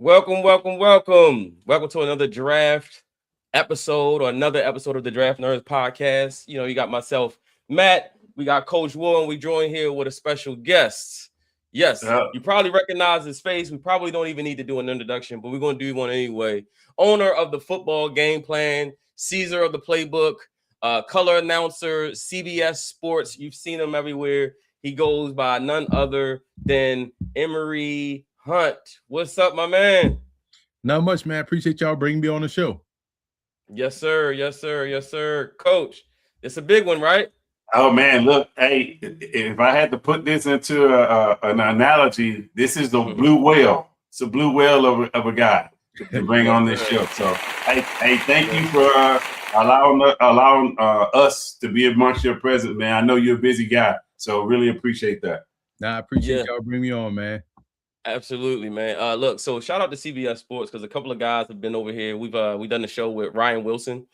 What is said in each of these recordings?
Welcome, welcome, welcome. Welcome to another draft episode or another episode of the DraftNerds Podcast. You know, you got myself, Matt. We got Coach Will, and we join here with a special guest. Yes, you probably recognize his face. We probably don't even need to do an introduction, but we're going to do one anyway. Owner of the football game plan, Caesar of the playbook, color announcer, CBS Sports. You've seen him everywhere. He goes by none other than Emory Hunt. What's up, my man? Not much, man. Appreciate y'all bringing me on the show. Yes, sir. Yes, sir. Yes, sir. Coach, it's a big one, right? Oh, man, look, hey, if I had to put this into an analogy, this is the blue whale. It's a blue whale of a guy to bring on this show. So, hey, thank you for allowing us to be amongst your presence, man. I know you're a busy guy, so really appreciate that. I appreciate y'all bringing me on, man. Absolutely, man. Look, so shout out to CBS Sports because a couple of guys have been over here. We've done the show with Ryan Wilson.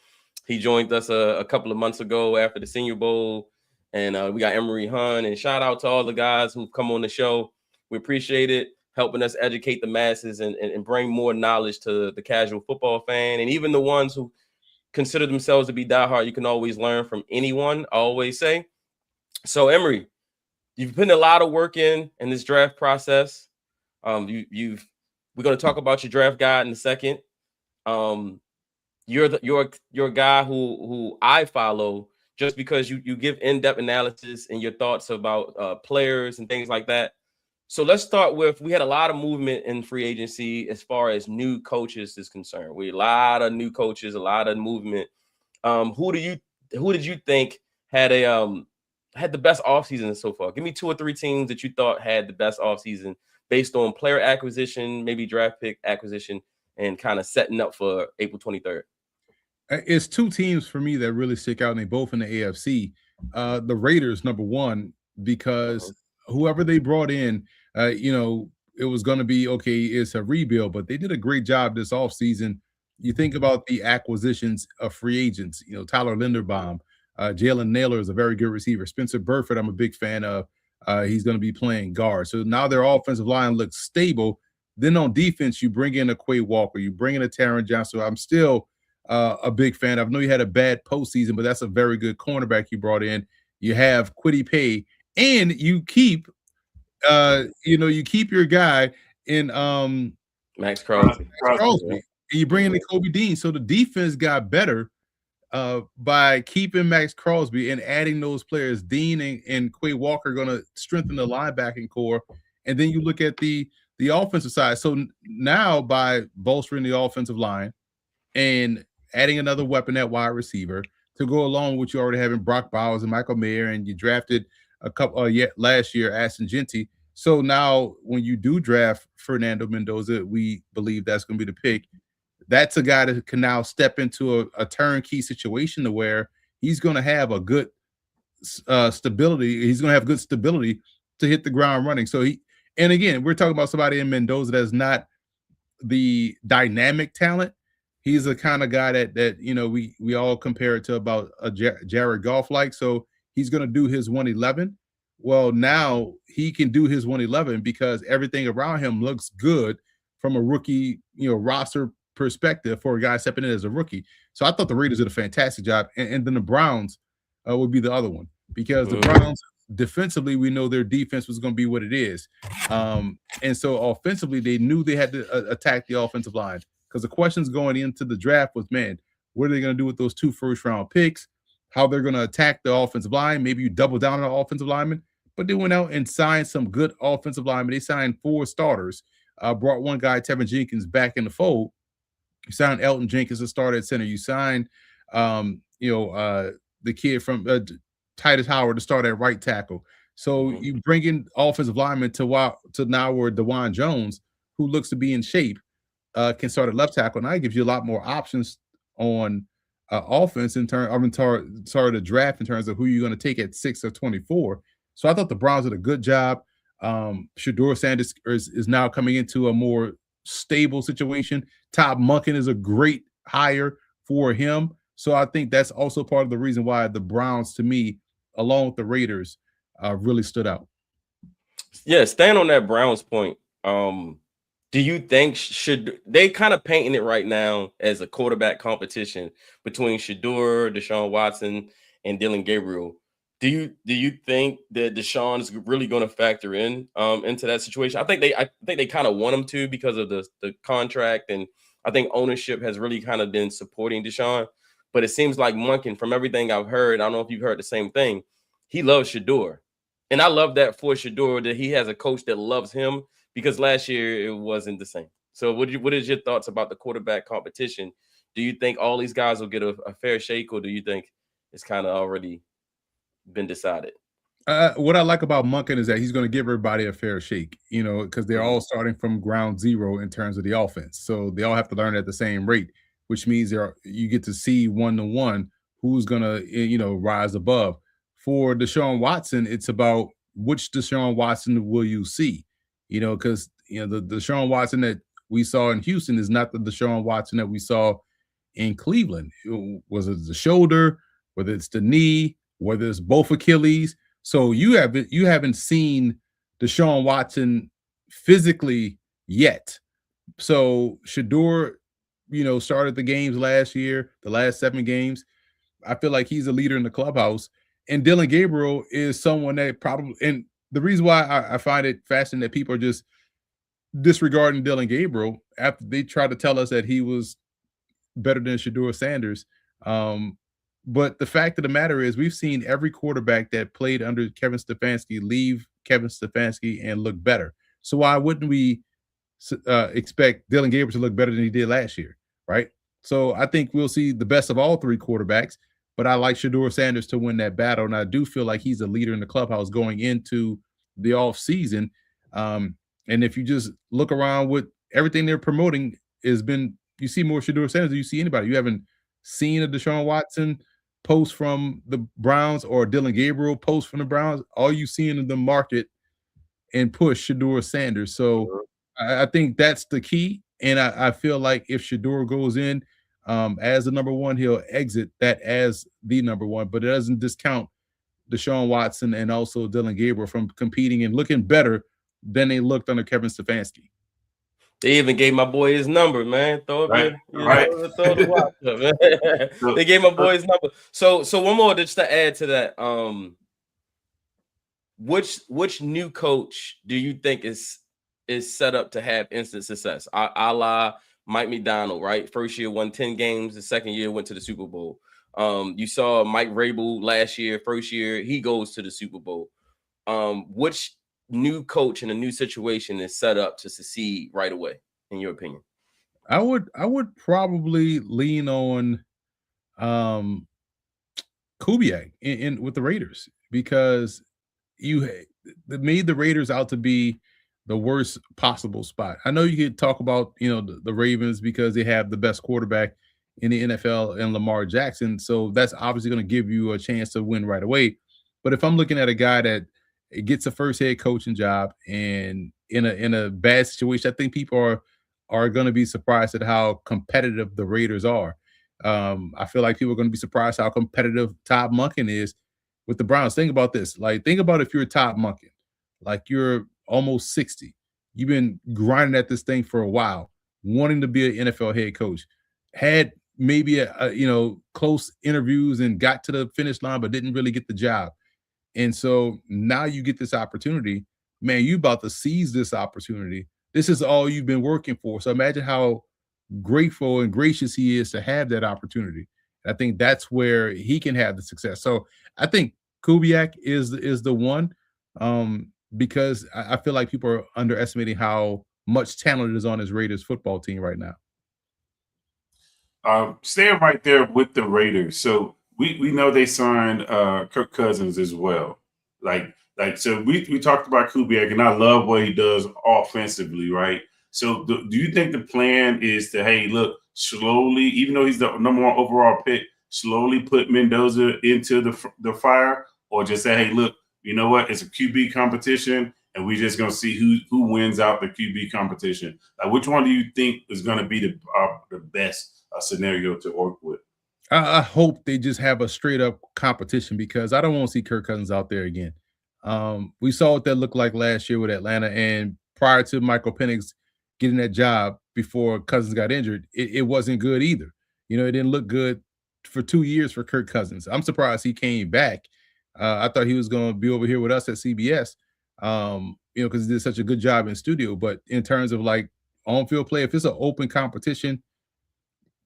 He joined us a couple of months ago after the Senior Bowl, and we got Emory Hunt. And shout out to all the guys who've come on the show. We appreciate it, helping us educate the masses and bring more knowledge to the casual football fan, and even the ones who consider themselves to be diehard. You can always learn from anyone. I always say. So, Emory, you've put a lot of work in this draft process. We're going to talk about your draft guide in a second. You're a guy who I follow just because you give in-depth analysis and your thoughts about players and things like that. So let's start with, we had a lot of movement in free agency as far as new coaches is concerned. We had a lot of new coaches, a lot of movement. Who did you think had the best offseason so far? Give me 2 or 3 teams that you thought had the best offseason based on player acquisition, maybe draft pick acquisition, and kind of setting up for April 23rd. It's 2 teams for me that really stick out, and they both in the AFC. The Raiders, number one, because whoever they brought in, it was going to be, okay, it's a rebuild, but they did a great job this offseason. You think about the acquisitions of free agents, Tyler Linderbaum, Jalen Naylor is a very good receiver. Spencer Burford, I'm a big fan of. He's going to be playing guard. So now their offensive line looks stable. Then on defense, you bring in a Quay Walker, you bring in a Taron Johnson. I'm still a big fan. I know you had a bad postseason, but that's a very good cornerback you brought in. You have Kwity Paye, and you keep, your guy in Max Crosby. And you bring in the Kobe Dean. So the defense got better by keeping Max Crosby and adding those players. Dean and Quay Walker going to strengthen the linebacking core. And then you look at the offensive side. So now by bolstering the offensive line and adding another weapon at wide receiver to go along with you already having Brock Bowers and Michael Mayer, and you drafted a couple last year, Ashton Jeanty. So now when you do draft Fernando Mendoza, we believe that's going to be the pick. That's a guy that can now step into a turnkey situation to where he's going to have a good stability. He's going to have good stability to hit the ground running. So and again, we're talking about somebody in Mendoza that's not the dynamic talent. He's the kind of guy that we all compare it to about a Jared Goff like. So he's going to do his 111. Well, now he can do his 111 because everything around him looks good from a rookie, roster perspective for a guy stepping in as a rookie. So I thought the Raiders did a fantastic job. And then the Browns would be the other one because the Browns defensively, we know their defense was going to be what it is. And so offensively, they knew they had to attack the offensive line because the questions going into the draft was, man, what are they going to do with those 2 first-round picks? How they're going to attack the offensive line? Maybe you double down on the offensive lineman. But they went out and signed some good offensive linemen. They signed 4 starters, brought one guy, Tevin Jenkins, back in the fold. You signed Elton Jenkins to start at center. You signed, the kid from Titus Howard to start at right tackle. So you bring in offensive linemen to now where DeJuan Jones, who looks to be in shape, can start at left tackle. Now it gives you a lot more options on offense in terms of the draft in terms of who you're going to take at 6 or 24. So I thought the Browns did a good job. Shedeur Sanders is now coming into a more stable situation. Todd Monken is a great hire for him. So I think that's also part of the reason why the Browns, to me, along with the Raiders, really stood out. Yeah, staying on that Browns point, Do you think should they kind of painting it right now as a quarterback competition between Shador, Deshaun Watson, and Dylan Gabriel? Do you think that Deshaun is really going to factor in into that situation? I think they kind of want him to because of the contract, and I think ownership has really kind of been supporting Deshaun. But it seems like Munkin, from everything I've heard, I don't know if you've heard the same thing. He loves Shador, and I love that for Shador that he has a coach that loves him because last year it wasn't the same. So what is your thoughts about the quarterback competition? Do you think all these guys will get a fair shake, or do you think it's kind of already been decided? What I like about Munkin is that he's going to give everybody a fair shake, because they're all starting from ground zero in terms of the offense. So they all have to learn at the same rate, which means you get to see 1-to-1 who's going to, rise above. For Deshaun Watson, it's about which Deshaun Watson will you see, because, the Deshaun Watson that we saw in Houston is not the Deshaun Watson that we saw in Cleveland. Was it the shoulder, whether it's the knee, whether it's both Achilles? So you haven't seen Deshaun Watson physically yet. So Shador, started the games last year, the last 7 games. I feel like he's a leader in the clubhouse. And Dylan Gabriel is someone that probably, and the reason why I find it fascinating that people are just disregarding Dylan Gabriel after they tried to tell us that he was better than Shador Sanders. But the fact of the matter is we've seen every quarterback that played under Kevin Stefanski leave Kevin Stefanski and look better. So why wouldn't we expect Dylan Gabriel to look better than he did last year, right? So I think we'll see the best of all 3 quarterbacks, but I like Shador Sanders to win that battle, and I do feel like he's a leader in the clubhouse going into the offseason. And if you just look around with everything they're promoting you see more Shador Sanders than you see anybody. You haven't seen a Deshaun Watson post from the Browns or Dylan Gabriel post from the Browns. All you see in the market and push Shador Sanders. So I think that's the key. And I feel like if Shador goes in as the number 1, he'll exit that as the number 1. But it doesn't discount Deshaun Watson and also Dylan Gabriel from competing and looking better than they looked under Kevin Stefanski. They even gave my boy his number, man. Throw the watch up, man. They gave my boy his number. So one more just to add to that. Which new coach do you think is set up to have instant success? A la Mike McDonald, right? First year won 10 games. The second year went to the Super Bowl. You saw Mike Vrabel last year. First year he goes to the Super Bowl. Which new coach in a new situation is set up to succeed right away, in your opinion? I would probably lean on Kubiak in with the Raiders, because you made the Raiders out to be the worst possible spot. I know you could talk about the Ravens because they have the best quarterback in the NFL and Lamar Jackson, so that's obviously going to give you a chance to win right away. But if I'm looking at a guy that gets a first head coaching job and in a bad situation, I think people are going to be surprised at how competitive the Raiders are. I feel like people are going to be surprised how competitive Todd Monken is with the Browns. Think about this. Think about if you're Todd Monken, you're almost 60. You've been grinding at this thing for a while, wanting to be an NFL head coach. Had maybe a close interviews and got to the finish line, but didn't really get the job. And so now you get this opportunity, man, you about to seize this opportunity. This is all you've been working for. So imagine how grateful and gracious he is to have that opportunity. I think that's where he can have the success. So I think Kubiak is the one, because I feel like people are underestimating how much talent is on his Raiders football team right now. Staying right there with the Raiders. So we know they signed Kirk Cousins as well. So we talked about Kubiak, and I love what he does offensively, right? So do you think the plan is to, hey, look, slowly, even though he's the number 1 overall pick, slowly put Mendoza into the fire, or just say, hey, look, you know what? It's a QB competition, and we're just going to see who wins out the QB competition. Which one do you think is going to be the best scenario to work with? I hope they just have a straight up competition, because I don't want to see Kirk Cousins out there again. We saw what that looked like last year with Atlanta, and prior to Michael Penix getting that job before Cousins got injured, it wasn't good either. You know, it didn't look good for 2 years for Kirk Cousins. I'm surprised he came back. I thought he was going to be over here with us at CBS, you know, because he did such a good job in studio. But in terms of like on-field play, if it's an open competition,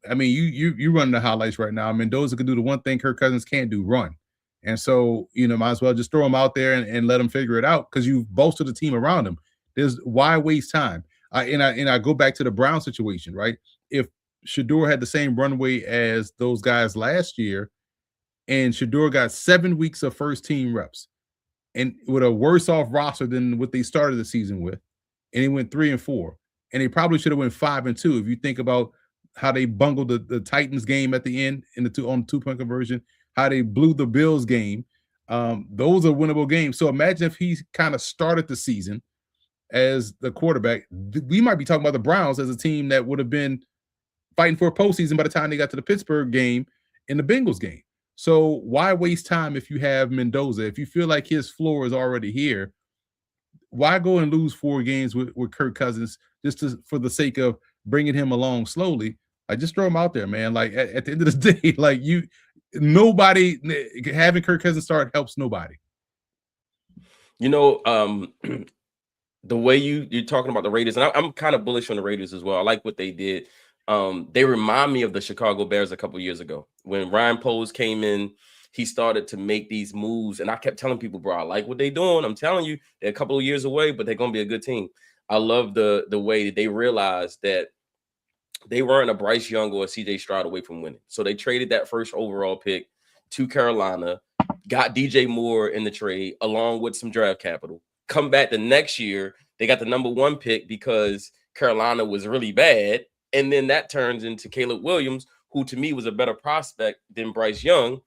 I mean, you run the highlights right now. Mendoza could do the one thing Kirk Cousins can't do, run. And so, you know, might as well just throw him out there and let him figure it out because you've bolstered the team around him. Why waste time? I go back to the Brown situation, right? If Shador had the same runway as those guys last year, and Shador got 7 weeks of first team reps, and with a worse off roster than what they started the season with, and he went 3-4, and they probably should have went 5-2 if you think about how they bungled the Titans game at the end on the 2-point conversion, how they blew the Bills game. Those are winnable games. So imagine if he kind of started the season as the quarterback. We might be talking about the Browns as a team that would have been fighting for a postseason by the time they got to the Pittsburgh game and the Bengals game. So why waste time if you have Mendoza? If you feel like his floor is already here, why go and lose 4 games with Kirk Cousins for the sake of bringing him along slowly? I just throw him out there, man. Like at the end of the day, like nobody having Kirk Cousins start helps nobody. You know, the way you're talking about the Raiders, and I'm kind of bullish on the Raiders as well. I like what they did. They remind me of the Chicago Bears a couple years ago when Ryan Poles came in. He started to make these moves, and I kept telling people, bro, I like what they're doing. I'm telling you, they're a couple of years away, but they're gonna be a good team. I love the way that they realized that they weren't a Bryce Young or a CJ Stroud away from winning. So they traded that first overall pick to Carolina, got DJ Moore in the trade along with some draft capital. Come back the next year, they got the number 1 pick because Carolina was really bad. And then that turns into Caleb Williams, who to me was a better prospect than Bryce Young.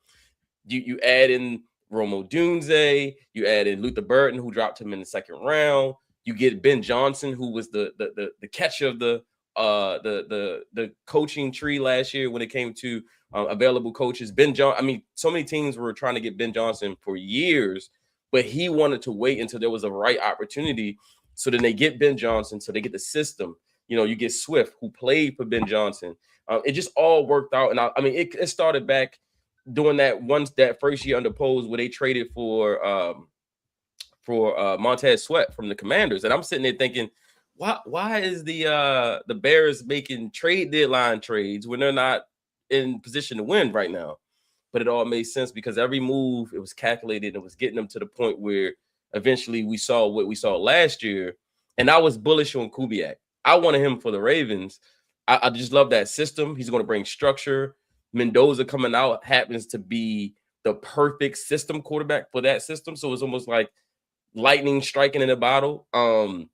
You add in Romo Dunze, you add in Luther Burton, who dropped him in the 2nd round. You get Ben Johnson, who was the catcher of the coaching tree last year when it came to available coaches. I mean, so many teams were trying to get Ben Johnson for years, but he wanted to wait until there was a right opportunity. So then they get Ben Johnson, so they get the system. You know, you get Swift, who played for Ben Johnson. It just all worked out. And I mean, it started back doing that first year under Poles where they traded for Montez Sweat from the Commanders. And I'm sitting there thinking, why is the Bears making trade deadline trades when they're not in position to win right now? But it all made sense because every move, it was calculated. It was getting them to the point where eventually we saw what we saw last year. And I was bullish on Kubiak. I wanted him for the Ravens. I just love that system. He's going to bring structure. Mendoza coming out happens to be the perfect system quarterback for that system. So it's almost like lightning striking in a bottle. And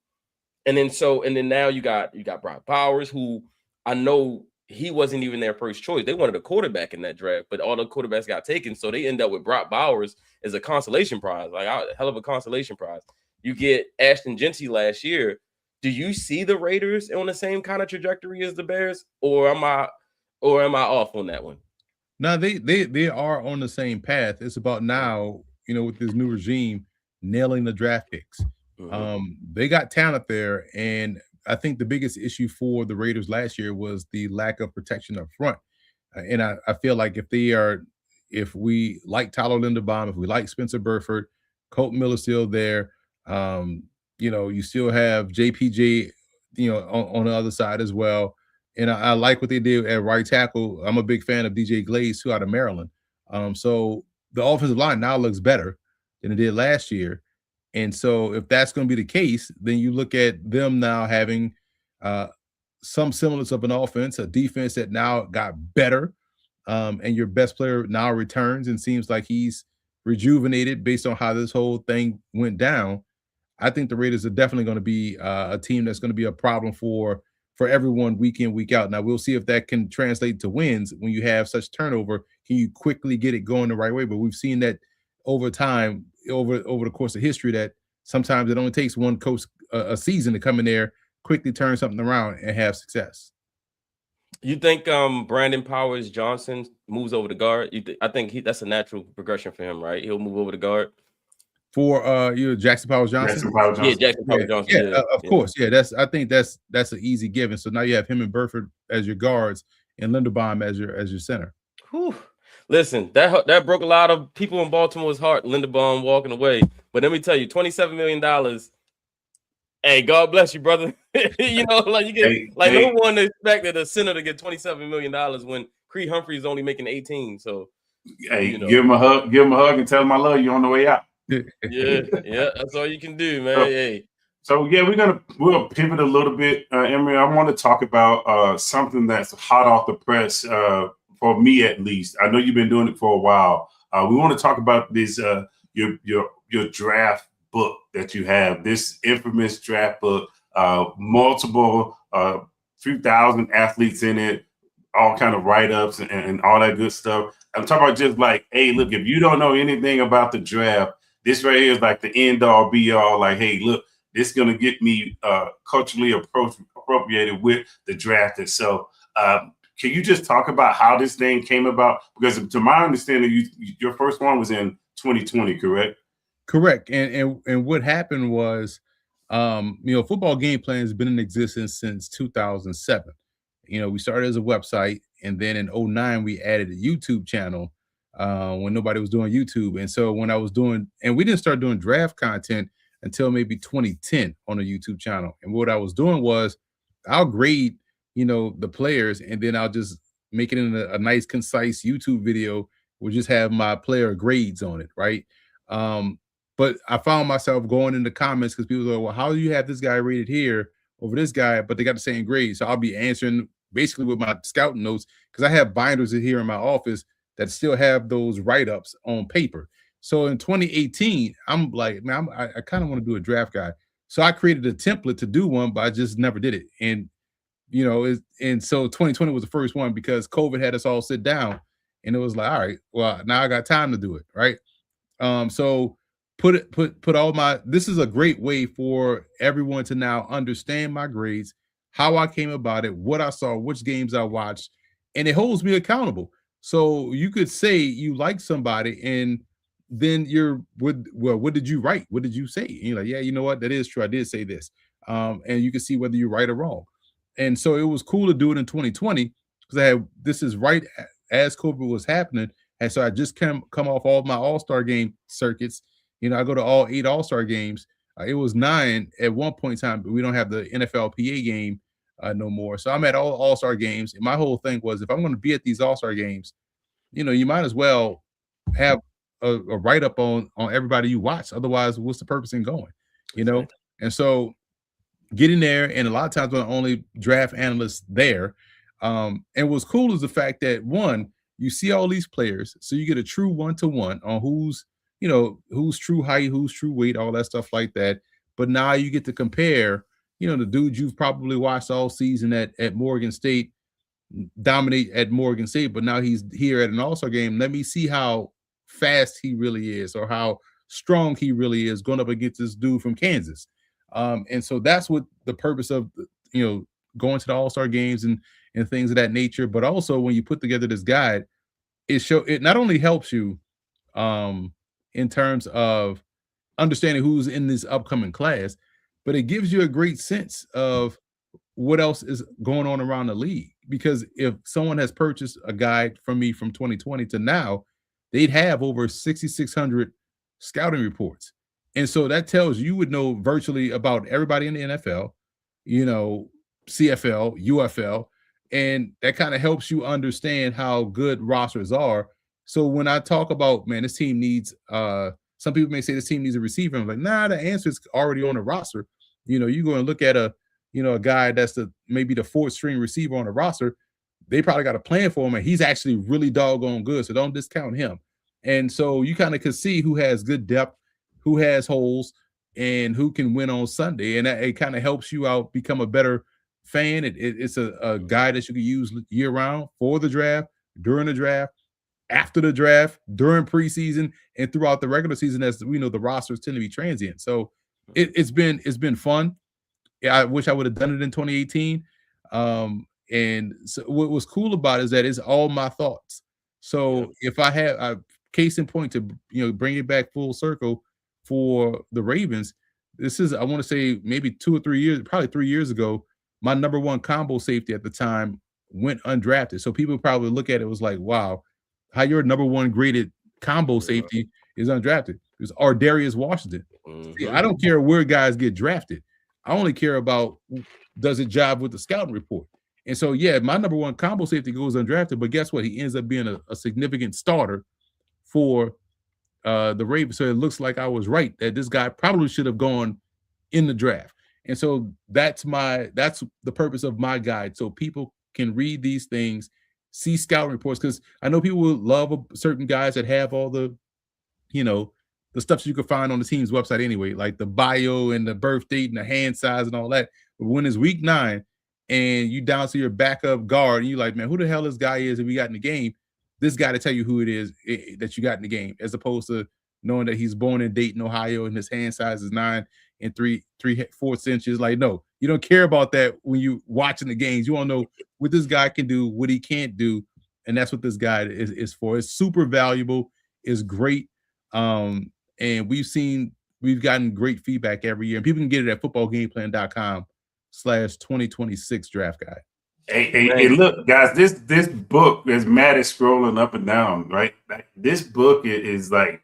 then now you got Brock Bowers, who I know he wasn't even their first choice. They wanted a quarterback in that draft, but all the quarterbacks got taken. So they end up with Brock Bowers as a consolation prize, like a hell of a consolation prize. You get Ashton Genty last year. Do you see the Raiders on the same kind of trajectory as the Bears, or am I off on that one? No, they are on the same path. It's about now, you know, with this new regime, nailing the draft picks. Mm-hmm. They got talent there, and I think the biggest issue for the Raiders last year was the lack of protection up front. And I feel like if we like Tyler Linderbaum, if we like Spencer Burford, Colt Miller's still there. You know, you still have JPJ, you know, on the other side as well. And I like what they did at right tackle. I'm a big fan of DJ Glaze, too, out of Maryland. So the offensive line now looks better than it did last year. And so if that's going to be the case, then you look at them now having some semblance of an offense, a defense that now got better, and your best player now returns and seems like he's rejuvenated based on how this whole thing went down. I think the Raiders are definitely going to be a team that's going to be a problem for everyone week in, week out. Now, we'll see if that can translate to wins when you have such turnover. Can you quickly get it going the right way? But we've seen that over time, over the course of history, that sometimes it only takes one coach a season to come in there, quickly turn something around and have success. You think Brandon Powers Johnson moves over to guard? I think that's a natural progression for him, right? He'll move over to guard. For Jackson Powers Johnson. Jackson Powers Johnson. Yeah, Jackson Powers Johnson. Yeah, of course. Yeah, I think that's an easy given. So now you have him and Burford as your guards and Linderbaum as your center. Whew. Listen, that broke a lot of people in Baltimore's heart. Linderbaum walking away, but let me tell you, $27 million. Hey, God bless you, brother. You know, like you get no one expected a center to get $27 million when Creed Humphrey is only making 18. So, give him a hug, and tell him I love you on the way out. Yeah, that's all you can do, man. So yeah, we'll pivot a little bit, Emory. I want to talk about something that's hot off the press for me, at least. I know you've been doing it for a while. We want to talk about this your draft book that you have, this infamous draft book, multiple 3,000 athletes in it, all kind of write-ups and all that good stuff. I'm talking about just like, hey, look, if you don't know anything about the draft, this right here is like the end-all, be-all. Like, hey, look, this is going to get me culturally appropriated with the draft itself. Can you just talk about how this thing came about? Because to my understanding, your first one was in 2020, correct? Correct. And what happened was, football game plan has been in existence since 2007. We started as a website, and then in 2009 we added a YouTube channel when nobody was doing YouTube. And so when I was doing, and we didn't start doing draft content until maybe 2010 on a YouTube channel. And what I was doing was I'll grade, the players, and then I'll just make it in a nice, concise YouTube video. We'll just have my player grades on it, right? But I found myself going in the comments because people go, well, how do you have this guy rated here over this guy, but they got the same grade? So I'll be answering basically with my scouting notes, because I have binders here in my office that still have those write-ups on paper. So in 2018, I'm like, man, I kind of want to do a draft guide. So I created a template to do one, but I just never did it. And, and so 2020 was the first one because COVID had us all sit down, and it was like, all right, well, now I got time to do it, right? So put all my, this is a great way for everyone to now understand my grades, how I came about it, what I saw, which games I watched, and it holds me accountable. So you could say you like somebody, and then what did you write? What did you say? And you're like, yeah, you know what? That is true. I did say this. And you can see whether you're right or wrong. And so it was cool to do it in 2020 because this is right as COVID was happening. And so I just come off all my All-Star game circuits. I go to all 8 All-Star games. It was 9 at one point in time, but we don't have the NFLPA game no more. So I'm at all All-Star games. And my whole thing was, if I'm going to be at these All-Star games, you might as well have a write-up on everybody you watch. Otherwise, what's the purpose in going? And so getting there, and a lot of times we're the only draft analysts there. And what's cool is the fact that, one, you see all these players, so you get a true one-to-one on who's true height, who's true weight, all that stuff like that. But now you get to compare, the dude you've probably watched all season at Morgan State dominate at Morgan State, but now he's here at an All-Star game. Let me see how fast he really is, or how strong he really is going up against this dude from Kansas. And so that's what the purpose of, going to the All-Star games and things of that nature. But also when you put together this guide, it not only helps you in terms of understanding who's in this upcoming class, but it gives you a great sense of what else is going on around the league. Because if someone has purchased a guide from me from 2020 to now, they'd have over 6,600 scouting reports. And so that tells you would know virtually about everybody in the NFL, CFL, UFL, and that kind of helps you understand how good rosters are. So when I talk about, man, this team needs, some people may say this team needs a receiver. I'm like, nah, the answer is already on the roster. You go and look at a guy that's maybe the 4th string receiver on the roster. They probably got a plan for him, and he's actually really doggone good. So don't discount him. And so you kind of can see who has good depth, who has holes, and who can win on Sunday. And it kind of helps you out become a better fan. It's a guide that you can use year round for the draft, during the draft, after the draft, during preseason, and throughout the regular season, as we know the rosters tend to be transient. So it's been fun. I wish I would have done it in 2018. And so what was cool about it is that it's all my thoughts. So if I have a case in point to bring it back full circle, for the Ravens. This is, I want to say, maybe 2 or 3 years, probably 3 years ago. My number one combo safety at the time went undrafted. So people probably look at it was like, wow, how your number one graded combo safety is undrafted. It was Ardarius Washington. See, I don't care where guys get drafted. I only care about does it jive with the scouting report. And so, yeah, my number one combo safety goes undrafted, but guess what? He ends up being a significant starter for the Ravens. So it looks like I was right that this guy probably should have gone in the draft. And so that's the purpose of my guide. So people can read these things, see scouting reports, because I know people will love certain guys that have all the, the stuff that you can find on the team's website anyway, like the bio and the birth date and the hand size and all that. But when it's week 9 and you down to your backup guard and you're like, man, who the hell this guy is that we got in the game? This guy to tell you who it is that you got in the game, as opposed to knowing that he's born in Dayton, Ohio, and his hand size is 9 3/4 inches. Like, no, you don't care about that when you watching the games. You want to know what this guy can do, what he can't do, and that's what this guy is for. It's super valuable. It's great, and we've gotten great feedback every year. And people can get it at footballgameplan.com/2026 draft guide. Hey, look, guys, this book, as Matt is scrolling up and down, right? Like, this book is like,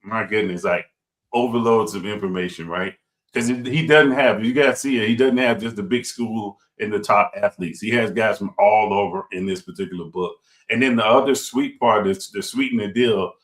my goodness, like overloads of information, right? Because he doesn't have, you guys see it, he doesn't have just the big school and the top athletes. He has guys from all over in this particular book. And then the other sweet part is the sweeten the deal.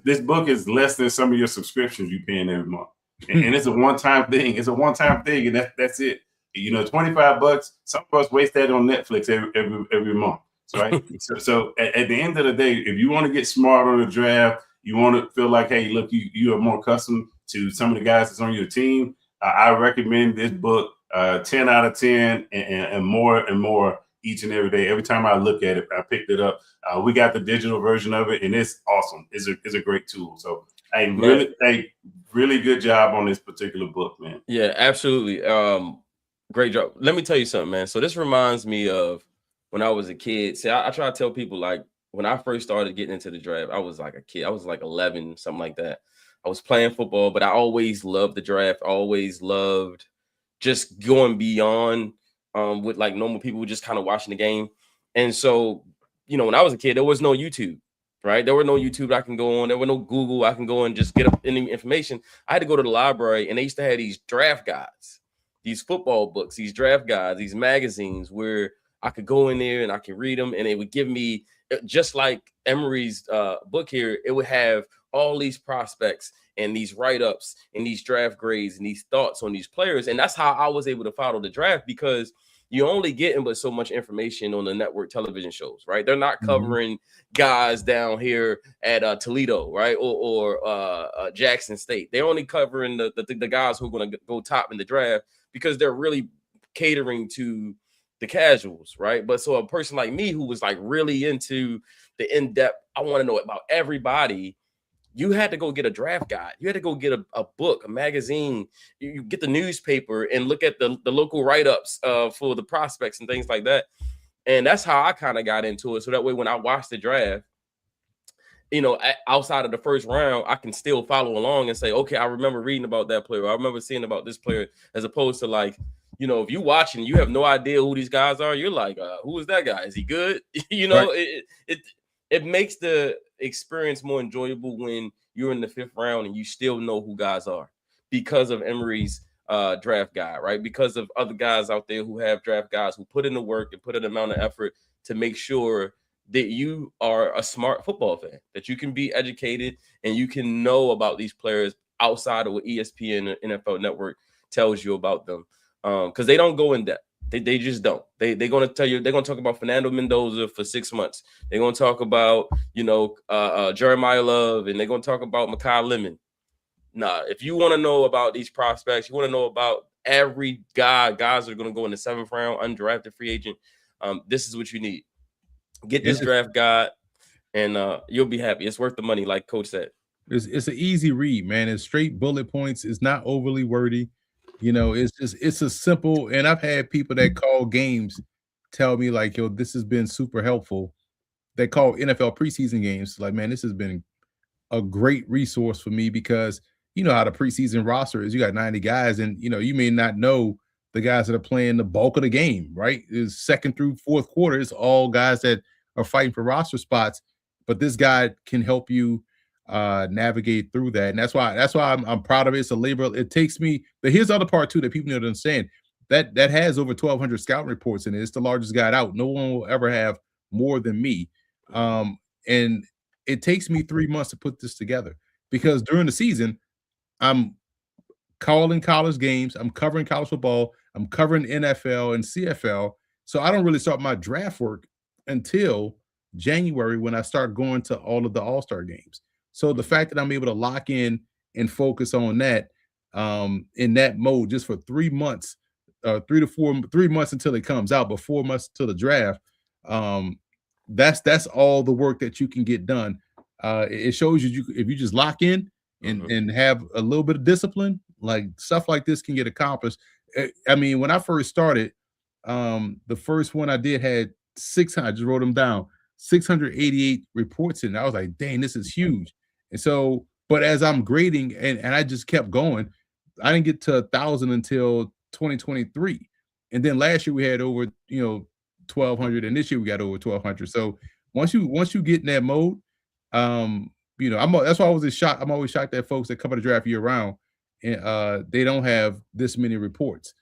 This book is less than some of your subscriptions you're paying every month. And it's a one-time thing. It's a one-time thing, and that's it. $25. Some of us waste that on Netflix every month. Right? so at the end of the day, if you want to get smart on the draft, you want to feel like, hey, look, you are more accustomed to some of the guys that's on your team. I recommend this book 10 out of 10 and more each and every day. Every time I look at it, I picked it up. We got the digital version of it, and it's awesome. It's a great tool. So really good job on this particular book, man. Yeah, absolutely. Great job. Let me tell you something, man. So this reminds me of when I was a kid. See, I try to tell people, like, when I first started getting into the draft, I was like a kid. I was like 11, something like that. I was playing football, but I always loved the draft. I always loved just going beyond with like normal people just kind of watching the game. And so, when I was a kid, there was no YouTube, right? There were no YouTube I can go on. There were no Google I can go and just get up any information. I had to go to the library, and they used to have these draft guides, these football books, these draft guides, these magazines where I could go in there and I could read them, and it would give me, just like Emory's book here, it would have all these prospects and these write-ups and these draft grades and these thoughts on these players. And that's how I was able to follow the draft, because you're only getting but so much information on the network television shows, right? They're not covering guys down here at Toledo, right? Or Jackson State. They're only covering the guys who are going to go top in the draft, because they're really catering to the casuals, right? But so a person like me who was like really into the in-depth, I want to know about everybody, you had to go get a draft guide. You had to go get a book, a magazine. You get the newspaper and look at the local write-ups for the prospects and things like that. And that's how I kind of got into it. So that way, when I watch the draft, outside of the first round, I can still follow along and say, okay, I remember reading about that player. I remember seeing about this player, as opposed to like, if you watching, you have no idea who these guys are. You're like, who is that guy? Is he good? Right. It makes the experience more enjoyable when you're in the 5th round and you still know who guys are, because of Emory's draft guide, right? Because of other guys out there who have draft guides, who put in the work and put in the amount of effort to make sure that you are a smart football fan, that you can be educated and you can know about these players outside of what ESPN and NFL Network tells you about them. Because they don't go in depth. They just don't. They're going to tell you, they're going to talk about Fernando Mendoza for 6 months. They're going to talk about, Jeremiah Love, and they're going to talk about Mekhi Lemon. Nah, if you want to know about these prospects, you want to know about every guys that are going to go in the 7th round, undrafted free agent, this is what you need. Get this draft guide, and you'll be happy. It's worth the money, like Coach said. It's an easy read, man. It's straight bullet points. It's not overly wordy. It's a simple, and I've had people that call games tell me like, yo, this has been super helpful. They call NFL preseason games like, man, this has been a great resource for me, because you know how the preseason roster is. You got 90 guys, and you may not know the guys that are playing the bulk of the game, right? Is second through fourth quarter. It's all guys that are fighting for roster spots, but this guy can help you navigate through that. And that's why I'm proud of it. It's a labor. It takes me, but here's the other part too that people need to understand. That has over 1,200 scouting reports in it. It's the largest guide out. No one will ever have more than me. And it takes me 3 months to put this together because during the season, I'm calling college games, I'm covering college football, I'm covering NFL and CFL. So I don't really start my draft work until January when I start going to all of the All-Star games. So the fact that I'm able to lock in and focus on that in that mode just for 3 months, 3 months until it comes out, but 4 months till the draft. That's all the work that you can get done. It shows you if you just lock in and have a little bit of discipline, like stuff like this can get accomplished. I mean, when I first started, the first one I did had 600. I just wrote them down, 688 reports in. I was like, dang, this is huge. And so, but as I'm grading and I just kept going, I didn't get to 1,000 until 2023. And then last year we had over 1,200, and this year we got over 1,200. So once you get in that mode, that's why I was shocked. I'm always shocked that folks that cover the draft year round and they don't have this many reports.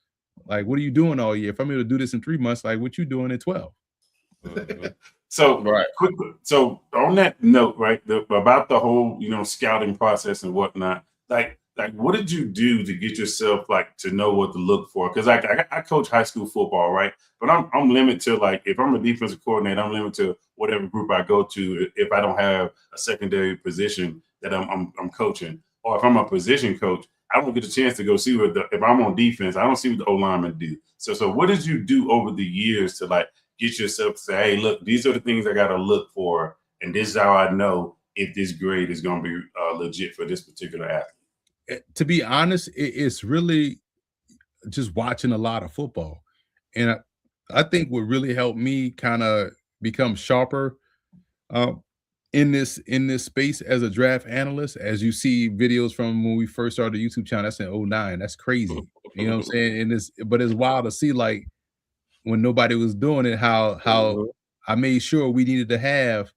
Like, what are you doing all year? If I'm able to do this in 3 months, like what you doing in 12? So right. So on that note, right, about the whole scouting process and whatnot, like what did you do to get yourself to know what to look for? Because I coach high school football, right? But I'm limited to if I'm a defensive coordinator, I'm limited to whatever group I go to if I don't have a secondary position that I'm coaching, or if I'm a position coach, I don't get a chance to go see if I'm on defense, I don't see what the O-linemen do. So what did you do over the years to get yourself to say, hey, look, these are the things I got to look for, and this is how I know if this grade is going to be legit for this particular athlete? To be honest, it's really just watching a lot of football. And I think what really helped me kind of become sharper in this space as a draft analyst, as you see videos from when we first started the YouTube channel, that's in 2009. That's crazy. You know what I'm saying? But it's wild to see when nobody was doing it, how I made sure we needed to have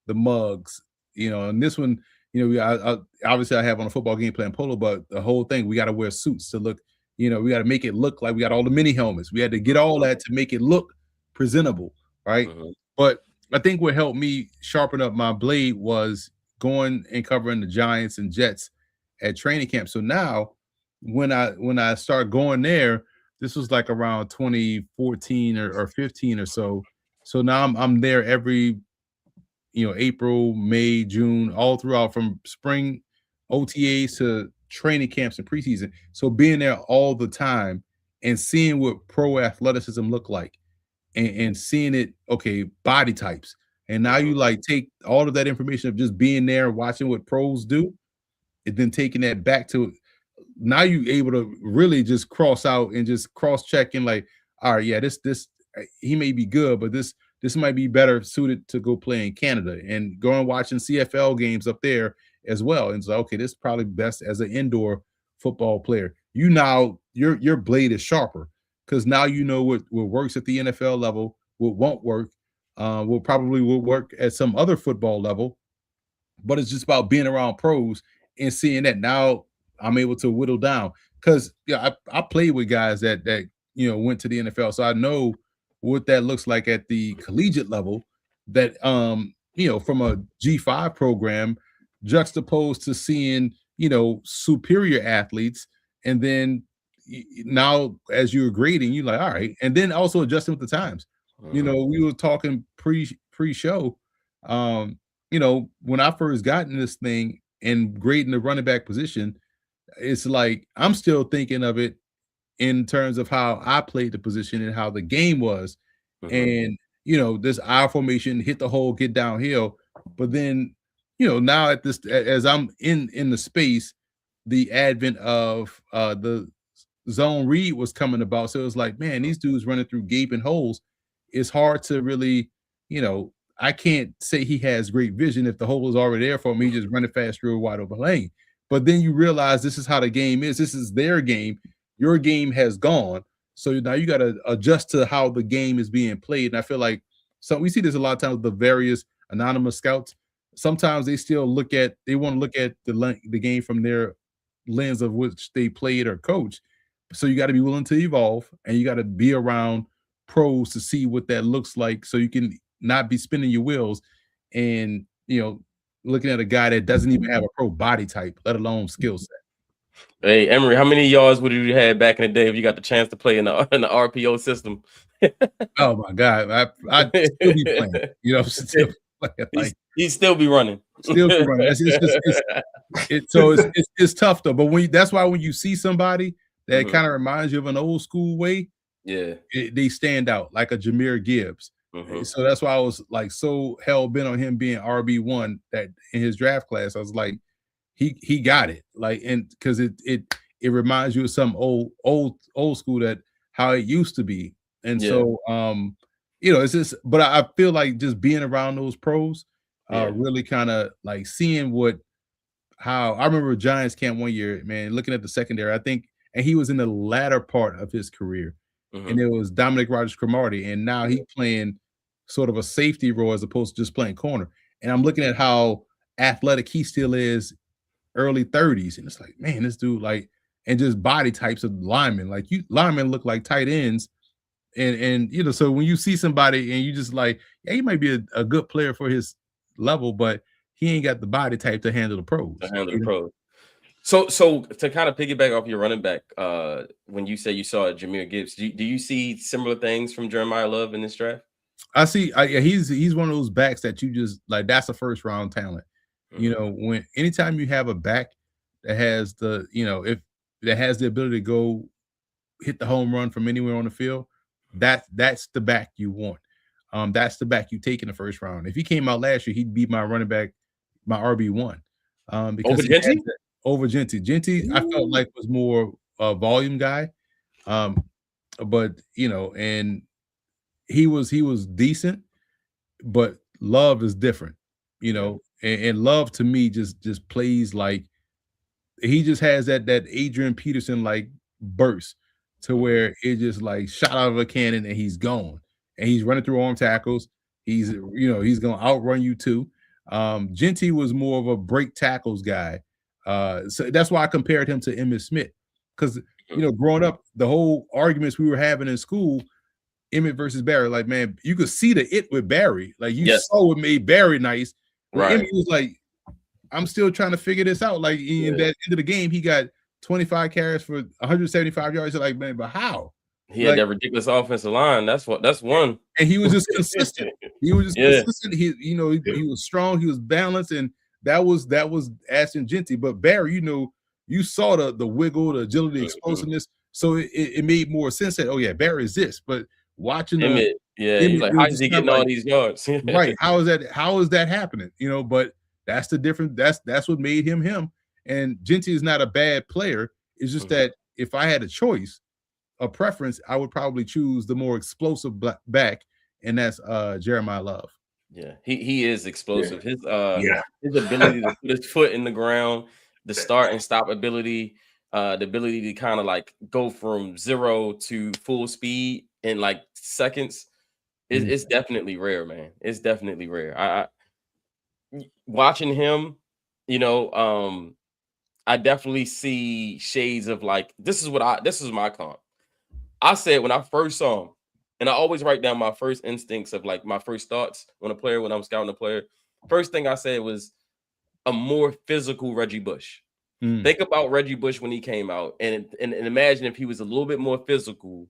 the mugs, and this one, I obviously I have on a football game playing polo, but the whole thing, we got to wear suits to look, we got to make it look like we got all the mini helmets. We had to get all that to make it look presentable, right? But I think what helped me sharpen up my blade was going and covering the Giants and Jets at training camp. So now when I start going there, this was around 2014 or 15 or so. So now I'm there every, April, May, June, all throughout from spring OTAs to training camps and preseason. So being there all the time and seeing what pro athleticism look like and seeing it, okay, body types. And now you take all of that information of just being there and watching what pros do and then taking that back to now you able to really just cross out and just cross check and all right, yeah, this he may be good, but this might be better suited to go play in Canada, and going watching CFL games up there as well. And so, okay, this is probably best as an indoor football player. Your blade is sharper because now you know what works at the NFL level, what won't work, will probably work at some other football level. But it's just about being around pros and seeing that now I'm able to whittle down because I played with guys that went to the NFL, so I know what that looks like at the collegiate level. That from a G5 program, juxtaposed to seeing superior athletes, and then now as you're grading, you're like, all right, and then also adjusting with the times. We were talking pre-show. When I first got in this thing and grading the running back position, it's like I'm still thinking of it in terms of how I played the position and how the game was. And this I formation, hit the hole, get downhill. But then now as I'm in the space, the advent of the zone read was coming about. So it was like, man, these dudes running through gaping holes. It's hard to really, I can't say he has great vision if the hole is already there for me, just running fast through a wide open lane. But then you realize this is how the game is. This is their game. Your game has gone. So now you got to adjust to how the game is being played. And I feel like we see this a lot of times with the various anonymous scouts. Sometimes they still want to look at the game from their lens of which they played or coached. So you got to be willing to evolve, and you got to be around pros to see what that looks like, so you can not be spinning your wheels and looking at a guy that doesn't even have a pro body type, let alone skill set. Hey, Emory, how many yards would you have back in the day if you got the chance to play in the RPO system? Oh my God, I'd still be playing. Still playing, like he'd still be running. Still be running. It's tough though. But that's why when you see somebody that kind of reminds you of an old school way, they stand out, like a Jahmyr Gibbs. So that's why I was like so hell bent on him being RB1 that in his draft class. I was like, he got it, like, and because it reminds you of some old school, that how it used to be. And so it's just, but I feel like just being around those pros really kind of like seeing how I remember Giants camp one year, man, looking at the secondary, I think, and he was in the latter part of his career. And it was Dominic Rodgers-Cromartie, and now he's playing sort of a safety role as opposed to just playing corner. And I'm looking at how athletic he still is, early 30s, and it's like, man, this dude, like, and just body types of linemen, like linemen look like tight ends, and so when you see somebody and you just like, yeah, he might be a good player for his level, but he ain't got the body type to handle the pros. So to kind of piggyback off your running back, when you say you saw Jahmyr Gibbs, do you see similar things from Jeremiah Love in this draft? I see. He's one of those backs that you just like. That's a first round talent. When anytime you have a back that has if that has the ability to go hit the home run from anywhere on the field, that's the back you want. That's the back you take in the first round. If he came out last year, he'd be my running back, my RB1. Because over Genty. Genty, I felt like was more a volume guy. But and he was decent, but Love is different, and Love to me just plays like he just has that Adrian Peterson like burst to where it just like shot out of a cannon and he's gone, and he's running through arm tackles. He's gonna outrun you too. Genty was more of a break tackles guy. So that's why I compared him to Emmitt Smith, because growing up, the whole arguments we were having in school, Emmitt versus Barry, like, man, you could see the it with Barry, like saw what made Barry nice. Right. Emmitt was like, I'm still trying to figure this out. Like in that end of the game, he got 25 carries for 175 yards. You're like, man, but how? He had that ridiculous offensive line. That's one. And he was just consistent. He was just consistent. He was strong. He was balanced, and that was Ashton Genty. But Barry, you saw the wiggle, the agility, the explosiveness. So it made more sense that, oh yeah, Barry is this. But watching Emmitt, he's like, how is he getting all these yards? Right? How is that happening? But that's the difference. That's what made him. And Genty is not a bad player. It's just that if I had a choice, a preference, I would probably choose the more explosive back, and that's Jeremiah Love. Yeah, he is explosive. His ability to put his foot in the ground, the start and stop ability, the ability to kind of like go from 0 to full speed in like seconds, it's definitely rare, man. It's definitely rare. I watching him, I definitely see shades of like, this is my comp. I said when I first saw him, and I always write down my first instincts of like my first thoughts when I'm scouting a player. First thing I said was a more physical Reggie Bush. Think about Reggie Bush when he came out, and imagine if he was a little bit more physical.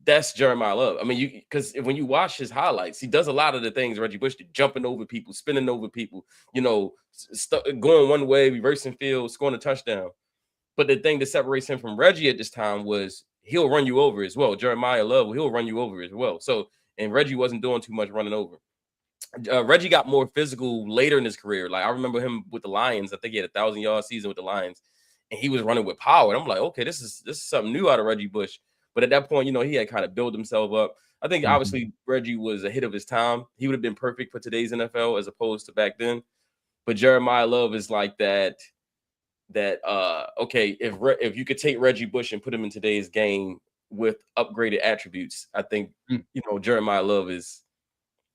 That's Jeremiah Love. I mean, because when you watch his highlights, he does a lot of the things Reggie Bush did, jumping over people, spinning over people, going one way, reversing field, scoring a touchdown. But the thing that separates him from Reggie at this time was he'll run you over as well. Jeremiah Love, he'll run you over as well. So, and Reggie wasn't doing too much running over. Reggie got more physical later in his career. Like I remember him with the Lions. I think he had a 1,000-yard season with the Lions, and he was running with power. And I'm like, okay, this is something new out of Reggie Bush. But at that point, he had kind of built himself up. I think obviously Reggie was ahead of his time. He would have been perfect for today's NFL as opposed to back then. But Jeremiah Love is like that that okay, if you could take Reggie Bush and put him in today's game with upgraded attributes, I think Jeremiah Love is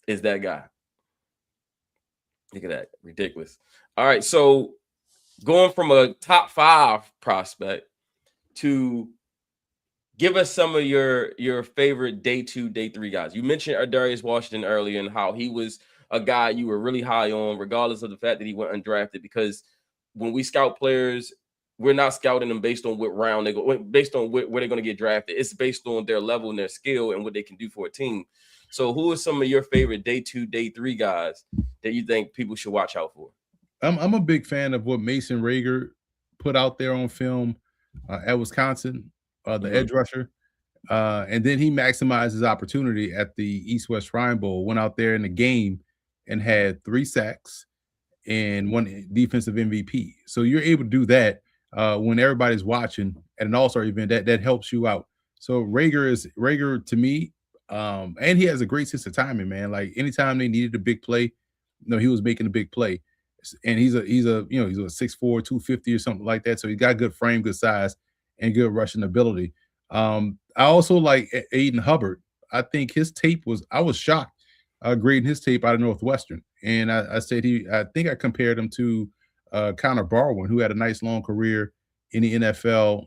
that guy. Look at that, ridiculous. All right, so going from a top 5 prospect to give us some of your favorite day 2, day 3 guys. You mentioned Darius Washington earlier and how he was a guy you were really high on, regardless of the fact that he went undrafted, because when we scout players, we're not scouting them based on what round they go, based on where they're going to get drafted. It's based on their level and their skill and what they can do for a team. So who are some of your favorite day 2, day 3 guys that you think people should watch out for? I'm a big fan of what Mason Rager put out there on film at Wisconsin, the edge rusher. And then he maximized his opportunity at the East-West Shrine Bowl, went out there in the game and had 3 sacks and 1 defensive MVP. So you're able to do that when everybody's watching at an all-star event. That helps you out. So Rager to me, and he has a great sense of timing, man. Like anytime they needed a big play, he was making a big play. And he's a 6'4", 250 or something like that. So he got good frame, good size, and good rushing ability. I also like Aiden Hubbard. I think his tape I was shocked grading his tape out of Northwestern. And I said I think I compared him to Connor Barwin, who had a nice long career in the NFL,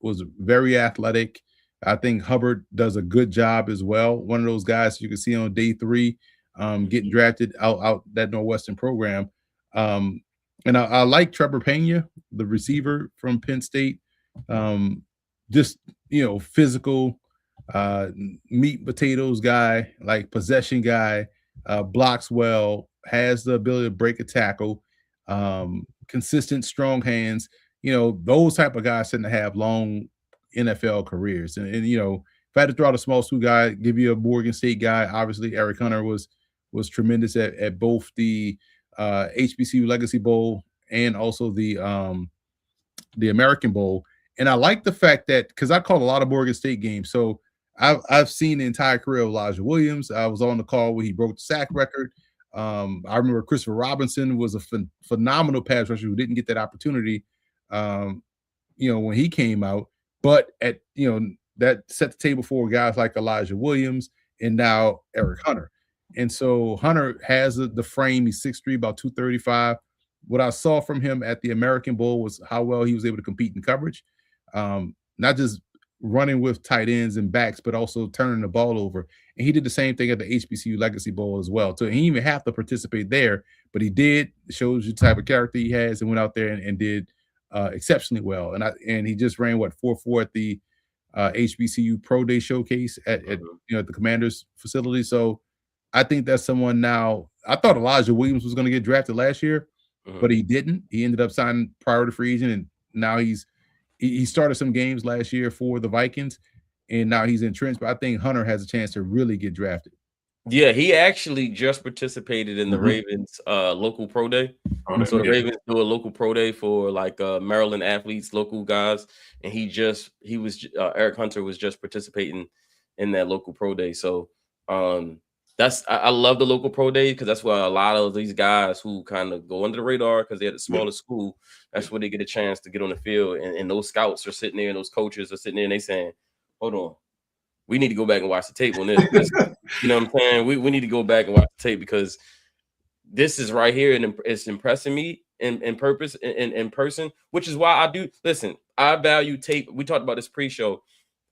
was very athletic. I think Hubbard does a good job as well. One of those guys you can see on day 3 getting drafted out that Northwestern program. And I like Trevor Pena, the receiver from Penn State. Just, physical, meat and potatoes guy, like possession guy, blocks well, has the ability to break a tackle, consistent, strong hands. Those type of guys tend to have long NFL careers. And if I had to throw out a small school guy, give you a Morgan State guy, obviously Eric Hunter was tremendous at both the HBCU Legacy Bowl and also the American Bowl. And I like the fact that, because I called a lot of Morgan State games, so I've seen the entire career of Elijah Williams. I was on the call where he broke the sack record. I remember Christopher Robinson was a phenomenal pass rusher who didn't get that opportunity, when he came out. But that set the table for guys like Elijah Williams and now Eric Hunter. And so Hunter has the frame. He's 6'3", about 235. What I saw from him at the American Bowl was how well he was able to compete in coverage, not just running with tight ends and backs, but also turning the ball over. And he did the same thing at the HBCU Legacy Bowl as well. So he didn't even have to participate there, but he did. It shows you the type of character he has, and went out there and did exceptionally well. And he just ran 4.4 at the HBCU Pro Day Showcase at the Commanders facility. So I think that's someone now. I thought Elijah Williams was going to get drafted last year, but he didn't. He ended up signing prior to free agent, and now he started some games last year for the Vikings, and now he's entrenched. But I think Hunter has a chance to really get drafted. Yeah, he actually just participated in the Ravens local pro day. So the Ravens do a local pro day for like Maryland athletes, local guys, and Eric Hunter was just participating in that local pro day. So I love the local pro day, because that's where a lot of these guys who kind of go under the radar because they're at the smaller school, that's where they get a chance to get on the field. And those scouts are sitting there, and those coaches are sitting there, and they saying, hold on, we need to go back and watch the tape on this. You know what I'm saying? We need to go back and watch the tape, because this is right here, and it's impressing me in person, which is why I do. Listen, I value tape. We talked about this pre-show.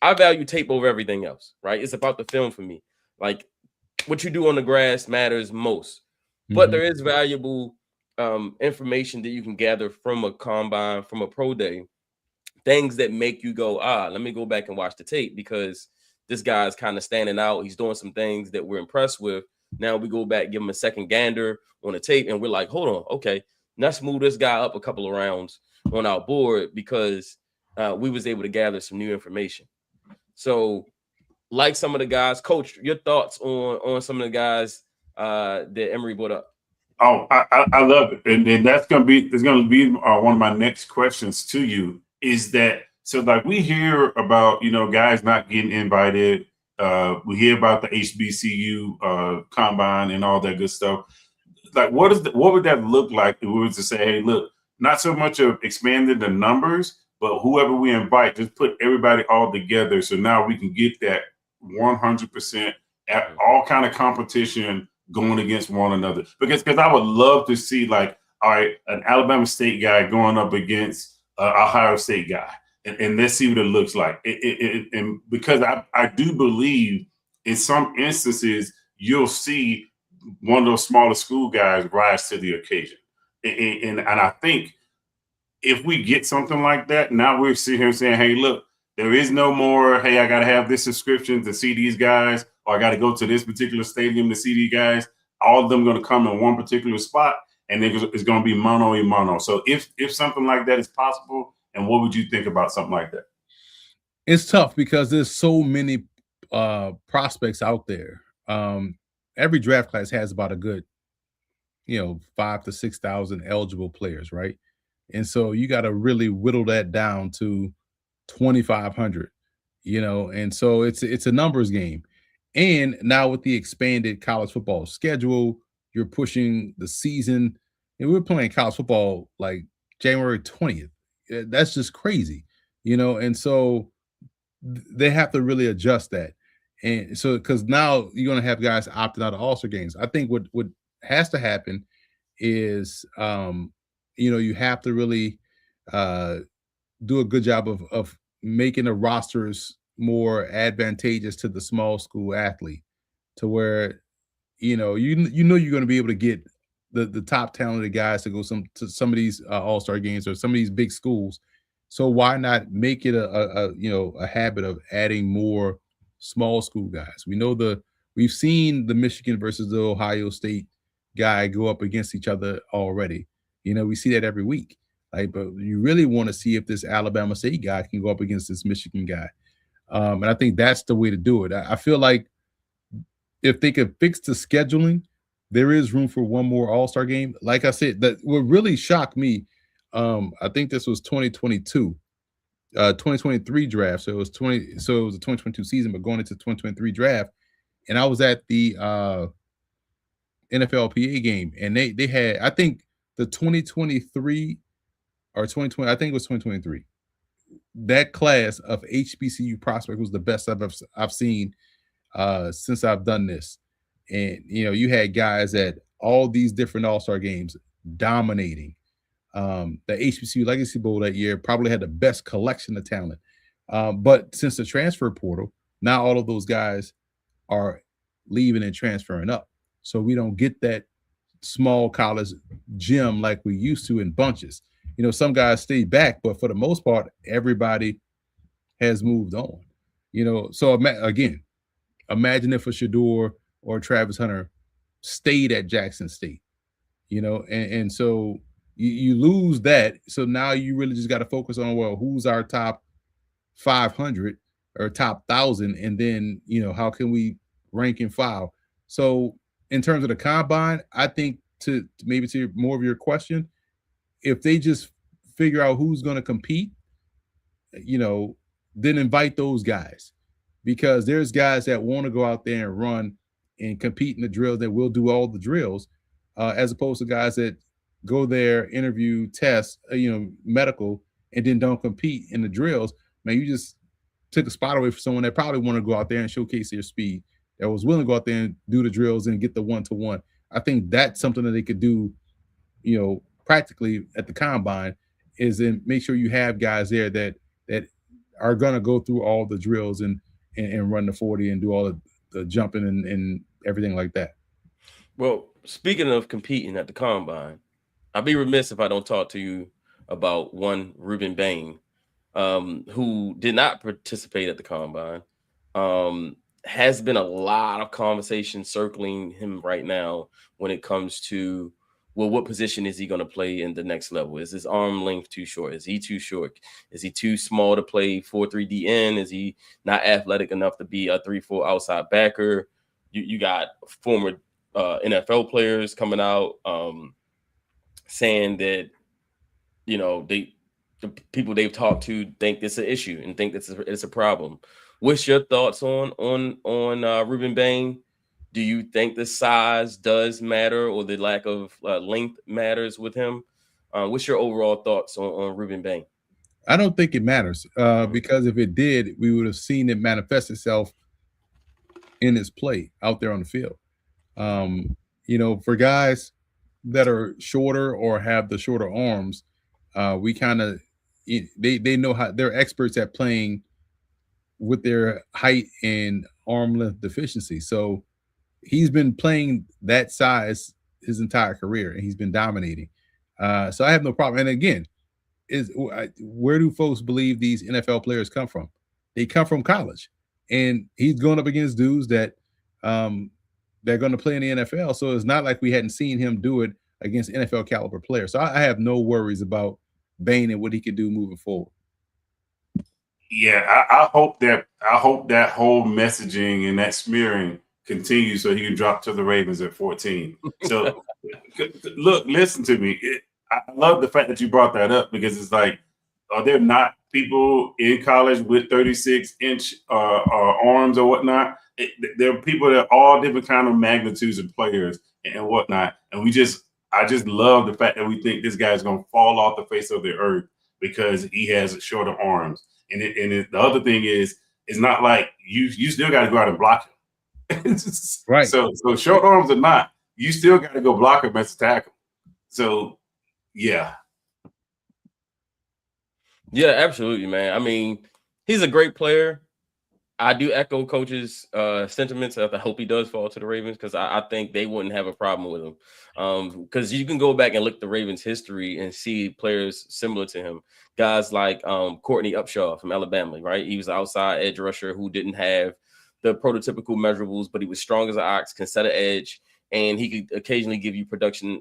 I value tape over everything else, right? It's about the film for me. Like, what you do on the grass matters most, but there is valuable information that you can gather from a combine, from a pro day, things that make you go, let me go back and watch the tape, because this guy's kind of standing out. He's doing some things that we're impressed with. Now we go back, give him a second gander on the tape, and we're like, hold on, okay, let's move this guy up a couple of rounds on our board, because we was able to gather some new information. So, like some of the guys, Coach, your thoughts on some of the guys that Emory brought up? Oh, I love it, and that's gonna be one of my next questions to you. Is that so? Like, we hear about guys not getting invited. We hear about the HBCU combine and all that good stuff. Like, what would that look like if we were to say, hey, look, not so much of expanding the numbers, but whoever we invite, just put everybody all together. So now we can get that 100% at all kind of competition going against one another. Because I would love to see, like, all right, an Alabama State guy going up against an Ohio State guy. And let's see what it looks like. And because I do believe in some instances you'll see one of those smaller school guys rise to the occasion. And I think if we get something like that, now we're sitting here saying, hey, look, there is no more, hey, I got to have this subscription to see these guys, or I got to go to this particular stadium to see these guys. All of them going to come in one particular spot, and it's going to be mono a mono. So if something like that is possible, and what would you think about something like that? It's tough because there's so many prospects out there. Every draft class has about a good, 5,000 to 6,000 eligible players, right? And so you got to really whittle that down to 2,500, and so it's a numbers game. And now with the expanded college football schedule, you're pushing the season, and we're playing college football like January 20th. That's just crazy, and so they have to really adjust that. And so, because now you're going to have guys opting out of All-Star games. I think what has to happen is, you have to really do a good job of making the rosters more advantageous to the small school athlete, to where you're going to be able to get the top talented guys to go to some of these all-star games or some of these big schools. So why not make it a habit of adding more small school guys? We've seen the Michigan versus the Ohio State guy go up against each other already. We see that every week. But you really want to see if this Alabama State guy can go up against this Michigan guy. And I think that's the way to do it. I feel like if they could fix the scheduling, there is room for one more All-Star game. Like I said, that what really shocked me, I think this was 2022, 2023 draft. So it was a 2022 season, but going into 2023 draft. And I was at the NFLPA game, and they had, I think the 2023 or 2020, I think it was 2023. That class of HBCU prospect was the best I've seen since I've done this. And you had guys at all these different All-Star games dominating. The HBCU Legacy Bowl that year probably had the best collection of talent. But since the transfer portal, now all of those guys are leaving and transferring up. So we don't get that small college gym like we used to in bunches. Some guys stay back, but for the most part, everybody has moved on. So again, imagine if a Shador or Travis Hunter stayed at Jackson State, and so you lose that. So now you really just got to focus on, well, who's our top 500 or top 1,000, and then how can we rank and file. So in terms of the combine, I think to more of your question, if they just figure out who's going to compete, then invite those guys, because there's guys that want to go out there and run and compete in the drills that will do all the drills, as opposed to guys that go there, interview, test, medical, and then don't compete in the drills. Man, you just took a spot away from someone that probably want to go out there and showcase their speed, that was willing to go out there and do the drills and get the one-to-one. I think that's something that they could do, practically at the combine, is then make sure you have guys there that are going to go through all the drills and run the 40 and do all the jumping and everything like that. Well, speaking of competing at the combine, I'd be remiss if I don't talk to you about one Ruben Bain, who did not participate at the combine. Has been a lot of conversation circling him right now when it comes to, well, what position is he going to play in the next level? Is his arm length too short? Is he too short? Is he too small to play 4-3 DN? Is he not athletic enough to be a 3-4 outside backer? You got former NFL players coming out saying that, the people they've talked to think it's an issue and think it's a problem. What's your thoughts on Ruben Bain? Do you think the size does matter, or the lack of length matters with him? What's your overall thoughts on Ruben Bain? I don't think it matters because if it did, we would have seen it manifest itself in his play out there on the field. For guys that are shorter or have the shorter arms, we kind of they know how they're experts at playing with their height and arm length deficiency. So he's been playing that size his entire career, and he's been dominating. So I have no problem. And again, where do folks believe these NFL players come from? They come from college, and he's going up against dudes that they're going to play in the NFL. So it's not like we hadn't seen him do it against NFL caliber players. So I have no worries about Bain and what he can do moving forward. Yeah, I hope that whole messaging and that smearing continues so he can drop to the Ravens at 14. So look, listen to me. I love the fact that you brought that up because it's like, are there not people in college with 36-inch arms or whatnot? There are people that are all different kind of magnitudes of players and whatnot. And I just love the fact that we think this guy's going to fall off the face of the earth because he has shorter arms. And the other thing is, it's not like you still got to go out and block him. Right. So short arms or not, you still got to go block him as a tackle. So, yeah. Yeah, absolutely, man. I mean, he's a great player. I do echo coach's sentiments. I hope he does fall to the Ravens because I think they wouldn't have a problem with him. Because you can go back and look at the Ravens' history and see players similar to him. Guys like Courtney Upshaw from Alabama, right? He was an outside edge rusher who didn't have the prototypical measurables, but he was strong as an ox, can set an edge, and he could occasionally give you production,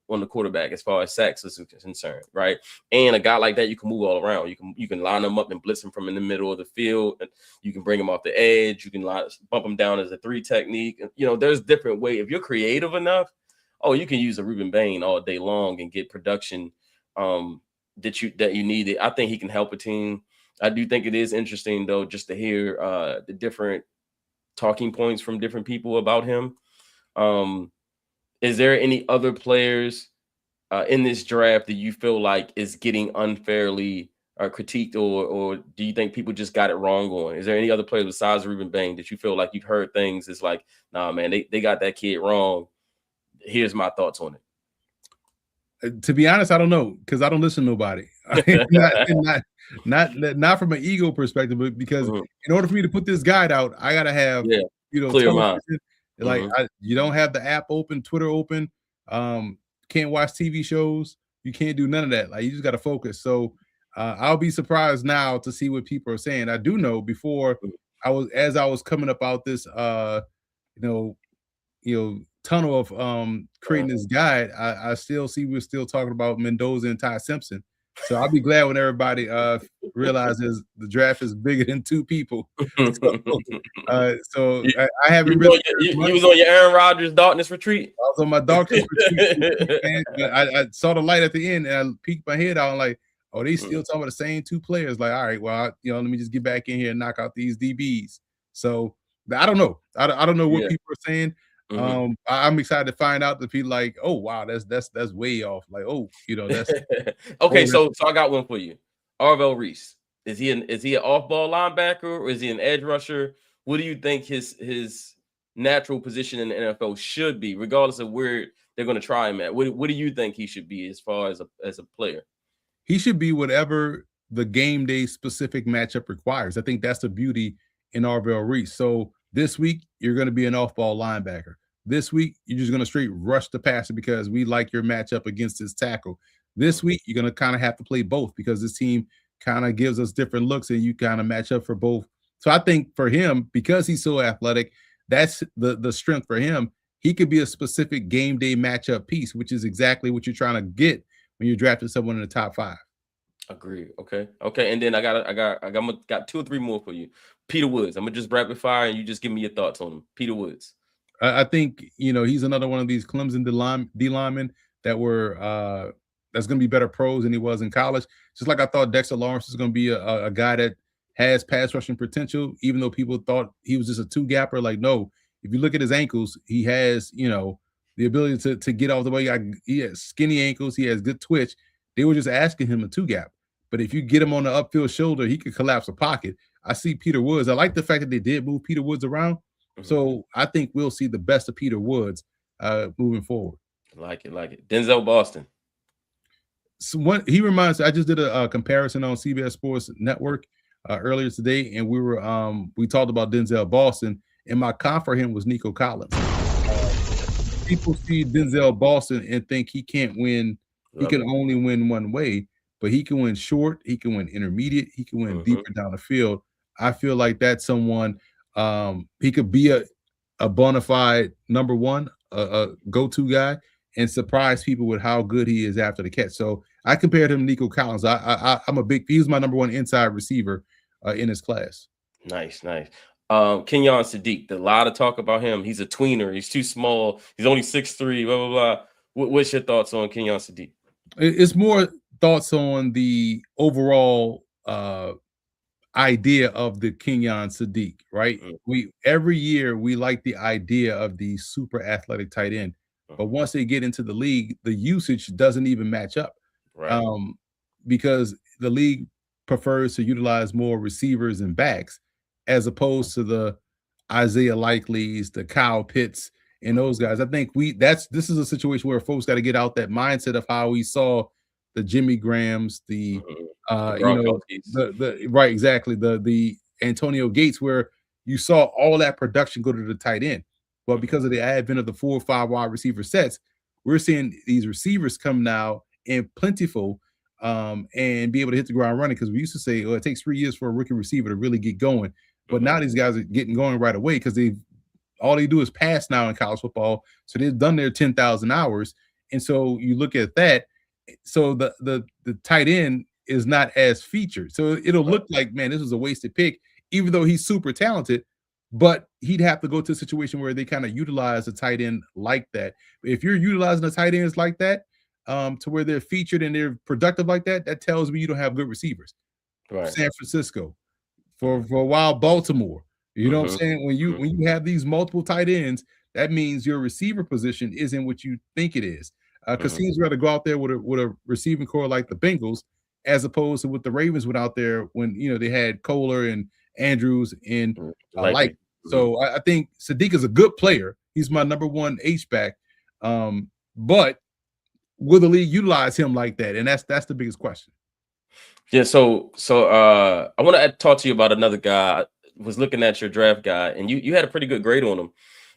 on the quarterback as far as sacks is concerned, right? And a guy like that, you can move all around. You can line him up and blitz him from in the middle of the field. You can bring him off the edge. You can bump him down as a 3 technique. There's different ways. If you're creative enough, you can use a Ruben Bain all day long and get production that you need. I think he can help a team. I do think it is interesting though, just to hear the different talking points from different people about him. Is there any other players in this draft that you feel like is getting unfairly critiqued, or do you think people just got it wrong on? Is there any other players besides Ruben Bain that you feel like you've heard things? It's like, nah, man, they got that kid wrong. Here's my thoughts on it. To be honest, I don't know because I don't listen to nobody. not from an ego perspective, but because in order for me to put this guide out, I gotta have clear mind. Like you don't have the app open, Twitter open, can't watch TV shows, you can't do none of that. Like you just got to focus. So I'll be surprised now to see what people are saying. I do know before as I was coming up out this tunnel of creating this guide, I still see we're still talking about Mendoza and Ty Simpson. So I'll be glad when everybody realizes the draft is bigger than 2 people. I haven't really. You was on your Aaron Rodgers darkness retreat. I was on my darkness retreat. And I saw the light at the end, and I peeked my head out and like, oh, they still talking about the same 2 players. Like, all right, well, let me just get back in here and knock out these DBs. So I don't know. I don't know what people are saying. I'm excited to find out that people like, oh wow, that's way off. Like, that's okay. So I got one for you. Arvell Reese. Is he an off-ball linebacker or is he an edge rusher? What do you think his natural position in the NFL should be, regardless of where they're going to try him at? What do you think he should be as far as a player? He should be whatever the game day specific matchup requires. I think that's the beauty in Arvell Reese. So this week, you're going to be an off-ball linebacker. This week, you're just going to straight rush the passer because we like your matchup against this tackle. This week, you're going to kind of have to play both because this team kind of gives us different looks and you kind of match up for both. So I think for him, because he's so athletic, that's the strength for him. He could be a specific game day matchup piece, which is exactly what you're trying to get when you're drafting someone in the top 5. Agreed. Okay. And then I got 2 or 3 more for you. Peter Woods. I'm gonna just rapid fire, and you just give me your thoughts on him. Peter Woods. I think he's another one of these Clemson D linemen that that's gonna be better pros than he was in college. Just like I thought Dexter Lawrence is gonna be a guy that has pass rushing potential, even though people thought he was just a 2-gapper. Like, no, if you look at his ankles, he has the ability to get off the way. He has skinny ankles. He has good twitch. They were just asking him a 2-gap. But if you get him on the upfield shoulder, he could collapse a pocket. I see Peter Woods. I like the fact that they did move Peter Woods around. So I think we'll see the best of Peter Woods moving forward. Like it. Denzel Boston. So he reminds. I just did a comparison on CBS Sports Network earlier today, and we talked about Denzel Boston, and my comp for him was Nico Collins. People see Denzel Boston and think he can't win. He can only win one way, but he can win short. He can win intermediate. He can win deeper down the field. I feel like that's someone. He could be a bona fide number one, a go-to guy, and surprise people with how good he is after the catch. So I compared him to Nico Collins. He's my number one inside receiver in his class. Nice. Kenyon Sadiq, a lot of talk about him. He's a tweener. He's too small. He's only 6'3", blah, blah, blah. What's your thoughts on Kenyon Sadiq? It's more thoughts on the overall idea of the Kenyon Sadiq, right? Every year we like the idea of the super athletic tight end, but once they get into the league, the usage doesn't even match up, right? Because the league prefers to utilize more receivers and backs as opposed to the Isaiah Likely's, the Kyle Pitts, and those guys. I think this is a situation where folks got to get out that mindset of how we saw the Jimmy Grahams, the Antonio Gates, where you saw all that production go to the tight end. Well, because of the advent of the 4 or 5 wide receiver sets, we're seeing these receivers come now in plentiful and be able to hit the ground running. Because we used to say, it takes 3 years for a rookie receiver to really get going. But now these guys are getting going right away because all they do is pass now in college football. So they've done their 10,000 hours. And so you look at that. So the tight end is not as featured. So it'll look like, man, this was a wasted pick, even though he's super talented. But he'd have to go to a situation where they kind of utilize a tight end like that. But if you're utilizing the tight ends like that, to where they're featured and they're productive like that, that tells me you don't have good receivers. Right. San Francisco, for a while, Baltimore. You know what I'm saying? When you have these multiple tight ends, that means your receiver position isn't what you think it is. Because teams rather go out there with a receiving core like the Bengals, as opposed to what the Ravens went out there when they had Kohler and Andrews and like. So I think Sadiq is a good player. He's my number one H-back. But will the league utilize him like that? And that's the biggest question. Yeah. So I want to talk to you about another guy. I was looking at your draft guy, and you had a pretty good grade on him,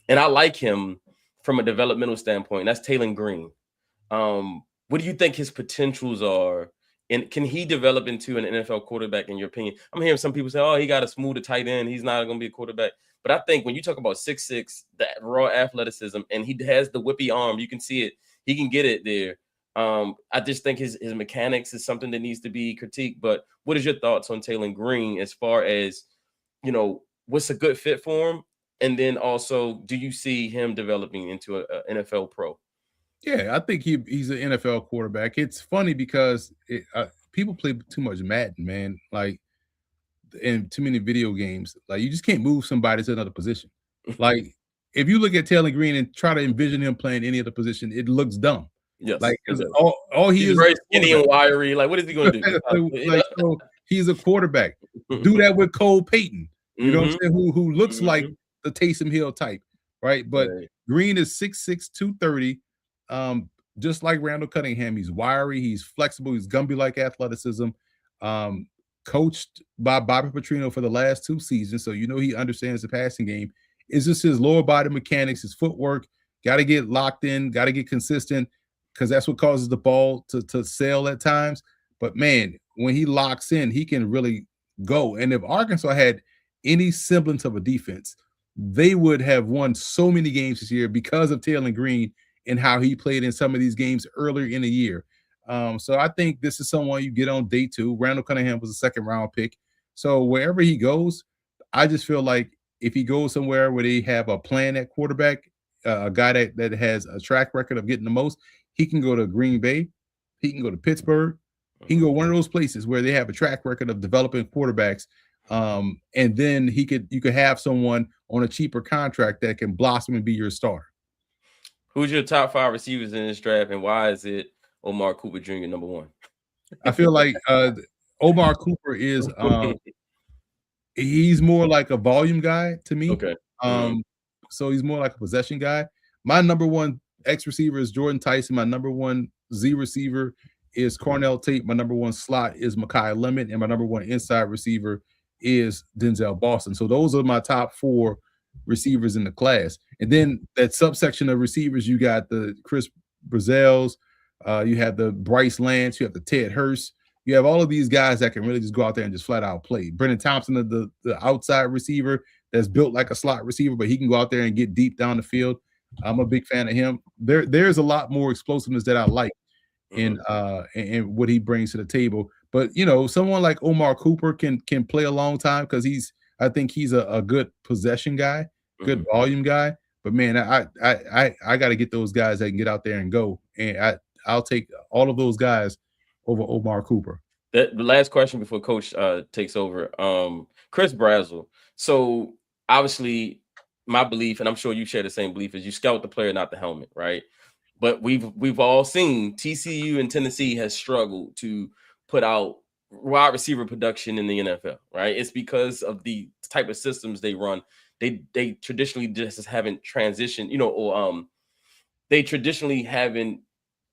and I like him from a developmental standpoint. That's Taylor Green. What do you think his potentials are? And can he develop into an NFL quarterback, in your opinion? I'm hearing some people say, oh, he got a smoother tight end. He's not going to be a quarterback. But I think when you talk about 6'6", that raw athleticism, and he has the whippy arm, you can see it. He can get it there. I just think his mechanics is something that needs to be critiqued. But what is your thoughts on Taylor Green as far as, what's a good fit for him? And then also, do you see him developing into an NFL pro? Yeah, I think he's an NFL quarterback. It's funny because people play too much Madden, man. Like, and too many video games. Like, you just can't move somebody to another position. Like, if you look at Taylor Green and try to envision him playing any other position, it looks dumb. Yes, like all he's very skinny and wiry. Like, what is he going to do? So he's a quarterback. Do that with Cole Payton. You know what I'm saying? Who looks like the Taysom Hill type, right? But Green is 6'6", 230. Just like Randall Cunningham, he's wiry, he's flexible, he's Gumby-like athleticism. Coached by Bobby Petrino for the last 2 seasons, so he understands the passing game. It's just his lower body mechanics, his footwork. Got to get locked in, got to get consistent, because that's what causes the ball to sail at times. But man, when he locks in, he can really go. And if Arkansas had any semblance of a defense, they would have won so many games this year because of Taylor Green and how he played in some of these games earlier in the year. So I think this is someone you get on day 2. Randall Cunningham was a 2nd-round pick. So wherever he goes, I just feel like if he goes somewhere where they have a plan at quarterback, a guy that has a track record of getting the most, he can go to Green Bay. He can go to Pittsburgh. He can go one of those places where they have a track record of developing quarterbacks. And then you could have someone on a cheaper contract that can blossom and be your star. Who's your top 5 receivers in this draft, and why is it Omar Cooper Jr. number 1? I feel like Omar Cooper is he's more like a volume guy to me. Okay. So he's more like a possession guy. My number 1 X receiver is Jordan Tyson. My number 1 Z receiver is Cornell Tate. My number 1 slot is Mekhi Lemon, and my number 1 inside receiver is Denzel Boston. So those are my top 4 receivers in the class. And then that subsection of receivers, you got the Chris Brazels, you have the Bryce Lance, you have the Ted Hurst. You have all of these guys that can really just go out there and just flat out play. Brendan Thompson, the outside receiver that's built like a slot receiver, but he can go out there and get deep down the field. I'm a big fan of him. There's a lot more explosiveness that I like in what he brings to the table. But someone like Omar Cooper can play a long time because I think he's a good possession guy, good volume guy. But man, I got to get those guys that can get out there and go. And I'll take all of those guys over Omar Cooper. The last question before Coach takes over. Chris Brazel. So obviously, my belief, and I'm sure you share the same belief, is you scout the player, not the helmet, right? But we've all seen TCU and Tennessee has struggled to put out wide receiver production in the NFL, right? It's because of the type of systems they run. They traditionally just haven't transitioned, they traditionally haven't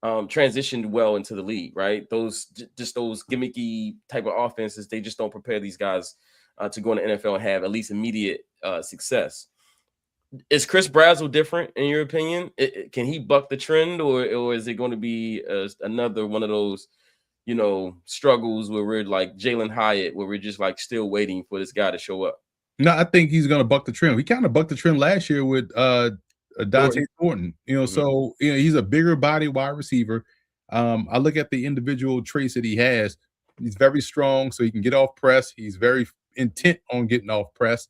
transitioned well into the league, right? Those gimmicky type of offenses, they just don't prepare these guys to go in the NFL and have at least immediate success. Is Chris Brazel different in your opinion? Can he buck the trend, or is it going to be another one of those, struggles where we're like Jalen Hyatt, where we're just like still waiting for this guy to show up? No, I think he's going to buck the trend. He kind of bucked the trend last year with Dante Thornton. So he's a bigger body wide receiver. I look at the individual traits that he has. He's very strong, so he can get off press. He's very intent on getting off press.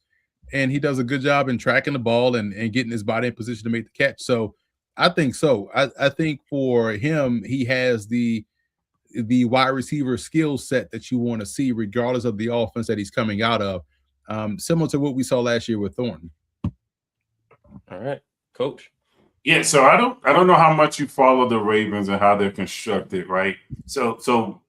And he does a good job in tracking the ball and getting his body in position to make the catch. So I think so. I think for him, he has the wide receiver skill set that you want to see, regardless of the offense that he's coming out of. Similar to what we saw last year with Thornton. All right, Coach. Yeah, so I don't know how much you follow the Ravens and how they're constructed, right? So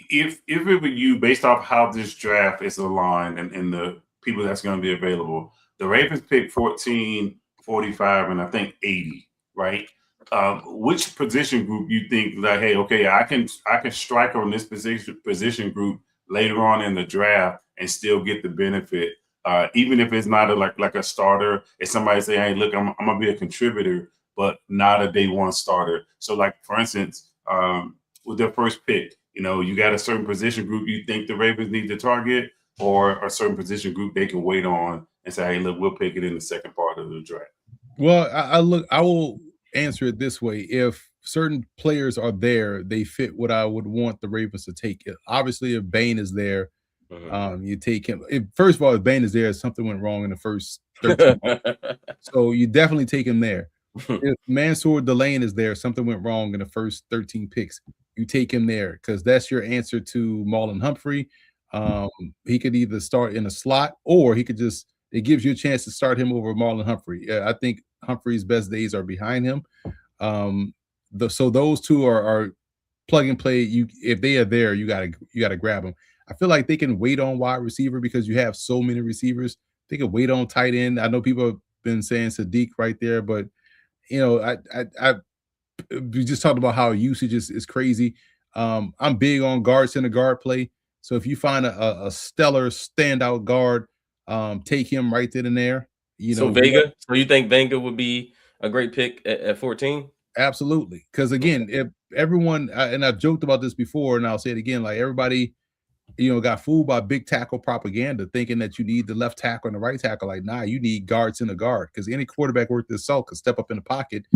if it were you, based off how this draft is aligned and the people that's going to be available, the Ravens pick 14, 45, and I think 80, right? Which position group you think like, hey, okay, I can strike on this position group later on in the draft and still get the benefit, even if it's not like a starter. If somebody say, hey, look, I'm gonna be a contributor, but not a day one starter. So, like for instance, with their first pick, you got a certain position group you think the Ravens need to target, or a certain position group they can wait on and say, hey, look, we'll pick it in the second part of the draft. Well, I will answer it this way. If certain players are there, they fit what I would want the Ravens to take. Obviously, if Bain is there, you take him. First of all, if Bain is there, something went wrong in the first 13. So you definitely take him there. If Mansour Delane is there, something went wrong in the first 13 picks. You take him there because that's your answer to Marlon Humphrey. He could either start in a slot, or it gives you a chance to start him over Marlon Humphrey. I think Humphrey's best days are behind him. So those two are plug and play. If they are there, you gotta grab them. I feel like they can wait on wide receiver because you have so many receivers. They can wait on tight end. I know people have been saying Sadiq right there, but we just talked about how usage is crazy. I'm big on guard center guard play. So if you find a stellar standout guard, take him right then and there. So Vega. So you think Vega would be a great pick at 14? Absolutely. Because again, if everyone, and I've joked about this before, and I'll say it again, like everybody, got fooled by big tackle propaganda, thinking that you need the left tackle and the right tackle. Like, nah, you need guards in the guard, because any quarterback worth his salt can step up in the pocket.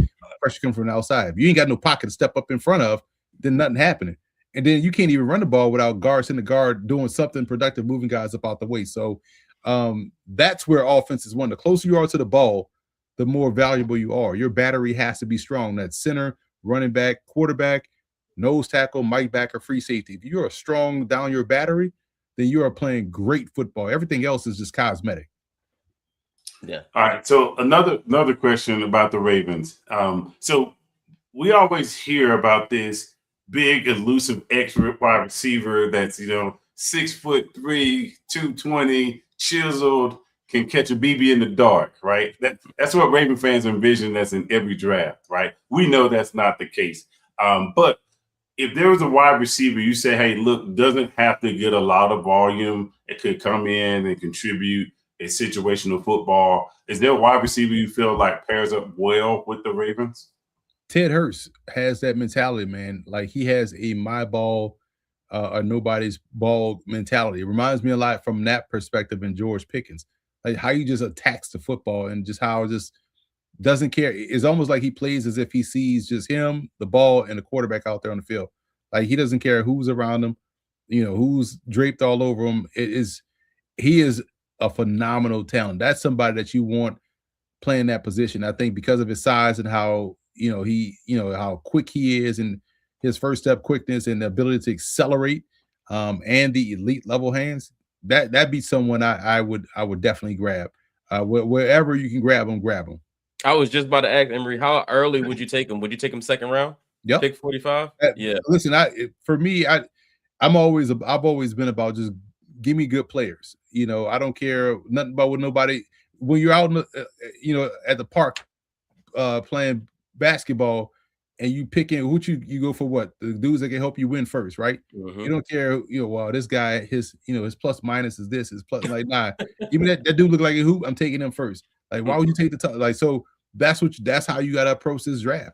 Pressure comes from the outside. If you ain't got no pocket to step up in front of, then nothing happening. And then you can't even run the ball without guards in the guard doing something productive, moving guys up out the way. So that's where offense is won. The closer you are to the ball, the more valuable you are. Your battery has to be strong. That's center, running back, quarterback, nose tackle, Mike backer, free safety. If you are strong down your battery, then you are playing great football. Everything else is just cosmetic. Yeah. All right. So another question about the Ravens. So we always hear about this big elusive X wide receiver that's 6'3", 220, chiseled, can catch a BB in the dark, right? That's what Raven fans envision that's in every draft, right? We know that's not the case. But if there was a wide receiver, you say, hey, look, doesn't have to get a lot of volume. It could come in and contribute a situational football. Is there a wide receiver you feel like pairs up well with the Ravens? Ted Hurst has that mentality, man. Like he has a my ball or nobody's ball mentality. It reminds me a lot from that perspective in George Pickens, like how he just attacks the football and just how just doesn't care. It's almost like he plays as if he sees just him, the ball, and the quarterback out there on the field. Like he doesn't care who's around him, who's draped all over him. He is a phenomenal talent. That's somebody that you want playing that position. I think because of his size and how how quick he is and his first step quickness and the ability to accelerate, and the elite level hands, that'd be someone I would definitely grab. Wherever you can grab him, grab him. I was just about to ask Emory, how early would you take him? Would you take him second round? Yep. Pick 45? Yeah. Listen, I've always been about just give me good players. I don't care nothing about what nobody. When you're out in the, at the park playing basketball and you pick in who you go for, what the dudes that can help you win first, right? Mm-hmm. You don't care, well, this guy, his plus minus is this, his plus, like, nah, even that dude look like a hoop, I'm taking him first. Like, why would you take the top? Like, so that's how you got to approach this draft.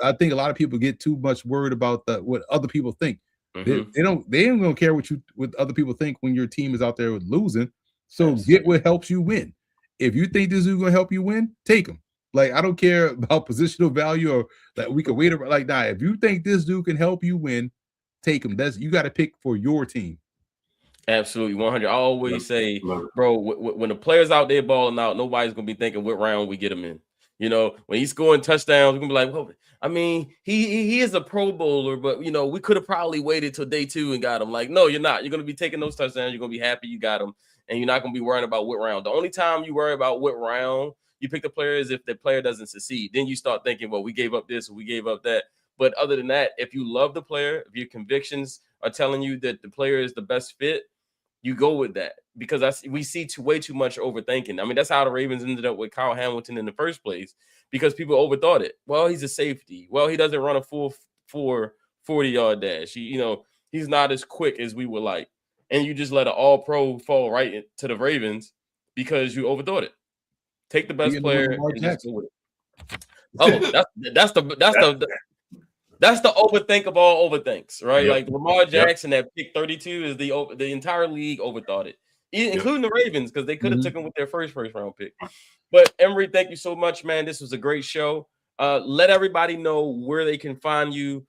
I think a lot of people get too much worried about what other people think. Mm-hmm. They ain't gonna care what other people think when your team is out there losing. So get what helps you win. If you think this is gonna help you win, take him. Like, I don't care about positional value or that we could wait around. Like, nah, if you think this dude can help you win, take him. You got to pick for your team. Absolutely, 100. I always say, bro, when the players out there balling out, nobody's gonna be thinking what round we get him in. When he's scoring touchdowns, we're gonna be like, well, I mean, he is a Pro Bowler, but we could have probably waited till day 2 and got him. Like, no, you're not. You're gonna be taking those touchdowns. You're gonna be happy you got him, and you're not gonna be worrying about what round. The only time you worry about what round you pick the player is if the player doesn't succeed. Then you start thinking, well, we gave up this or we gave up that. But other than that, if you love the player, if your convictions are telling you that the player is the best fit, you go with that, because we see way too much overthinking. I mean, that's how the Ravens ended up with Kyle Hamilton in the first place, because people overthought it. Well, he's a safety. Well, he doesn't run a full 40-yard dash. He's not as quick as we would like. And you just let an all-pro fall right to the Ravens because you overthought it. Take the best player and just go with it. Oh, that's the overthink of all overthinks, right? Yep. Like Lamar Jackson at pick 32 is the entire league overthought it, including the Ravens, because they could have took him with their first round pick. But Emory, thank you so much, man. This was a great show. Let everybody know where they can find you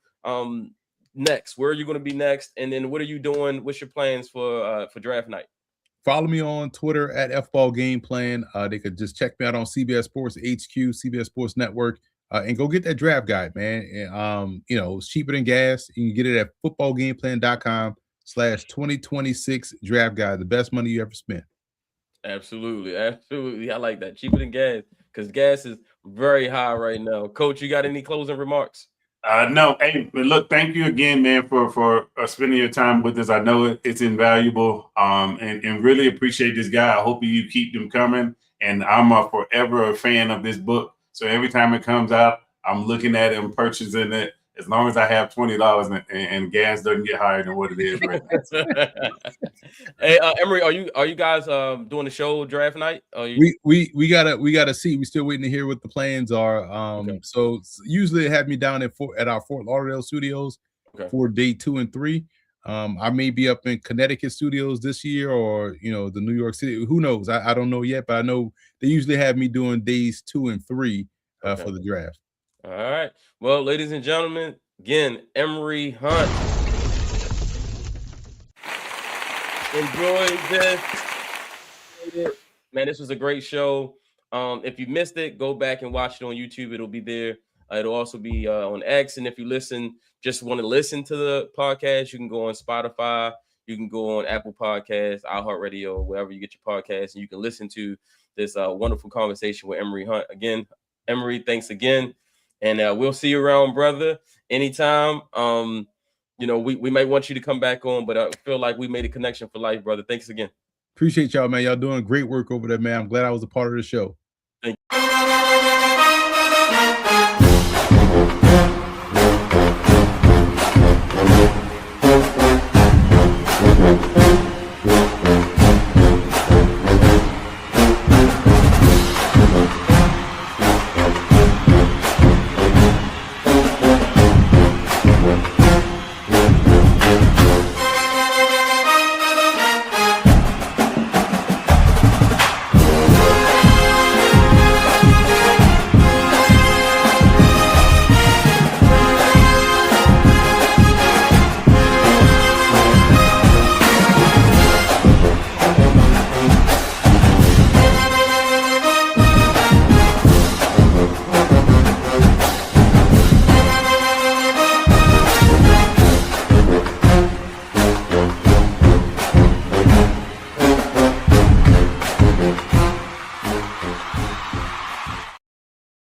next. Where are you going to be next? And then what are you doing? What's your plans for draft night? Follow me on Twitter at FBallGamePlan. They could just check me out on CBS Sports HQ, CBS Sports Network, and go get that draft guide, man. And, it's cheaper than gas. You can get it at footballgameplan.com/2026 draft guide. The best money you ever spent. Absolutely. I like that. Cheaper than gas, because gas is very high right now. Coach, you got any closing remarks? No. Hey, look, thank you again, man, for spending your time with us. I know it's invaluable, and really appreciate this guy. I hope you keep them coming. And I'm forever a fan of this book. So every time it comes out, I'm looking at it and purchasing it, as long as I have $20 and gas doesn't get higher than what it is right now. Hey, Emory, are you guys doing the show draft night? We gotta see. We're still waiting to hear what the plans are. Okay. So usually they have me down at our Fort Lauderdale studios for day 2 and 3. I may be up in Connecticut studios this year, or the New York City. Who knows? I don't know yet, but I know they usually have me doing days 2 and 3 for the draft. All right. Well, ladies and gentlemen, again, Emory Hunt. Enjoy this. Man, this was a great show. If you missed it, go back and watch it on YouTube. It'll be there. It'll also be on X. And if you just want to listen to the podcast, you can go on Spotify. You can go on Apple Podcasts, iHeartRadio, wherever you get your podcasts, and you can listen to this wonderful conversation with Emory Hunt. Again, Emory, thanks again. And we'll see you around, brother, anytime. We might want you to come back on, but I feel like we made a connection for life, brother. Thanks again. Appreciate y'all, man. Y'all doing great work over there, man. I'm glad I was a part of the show. Thank you.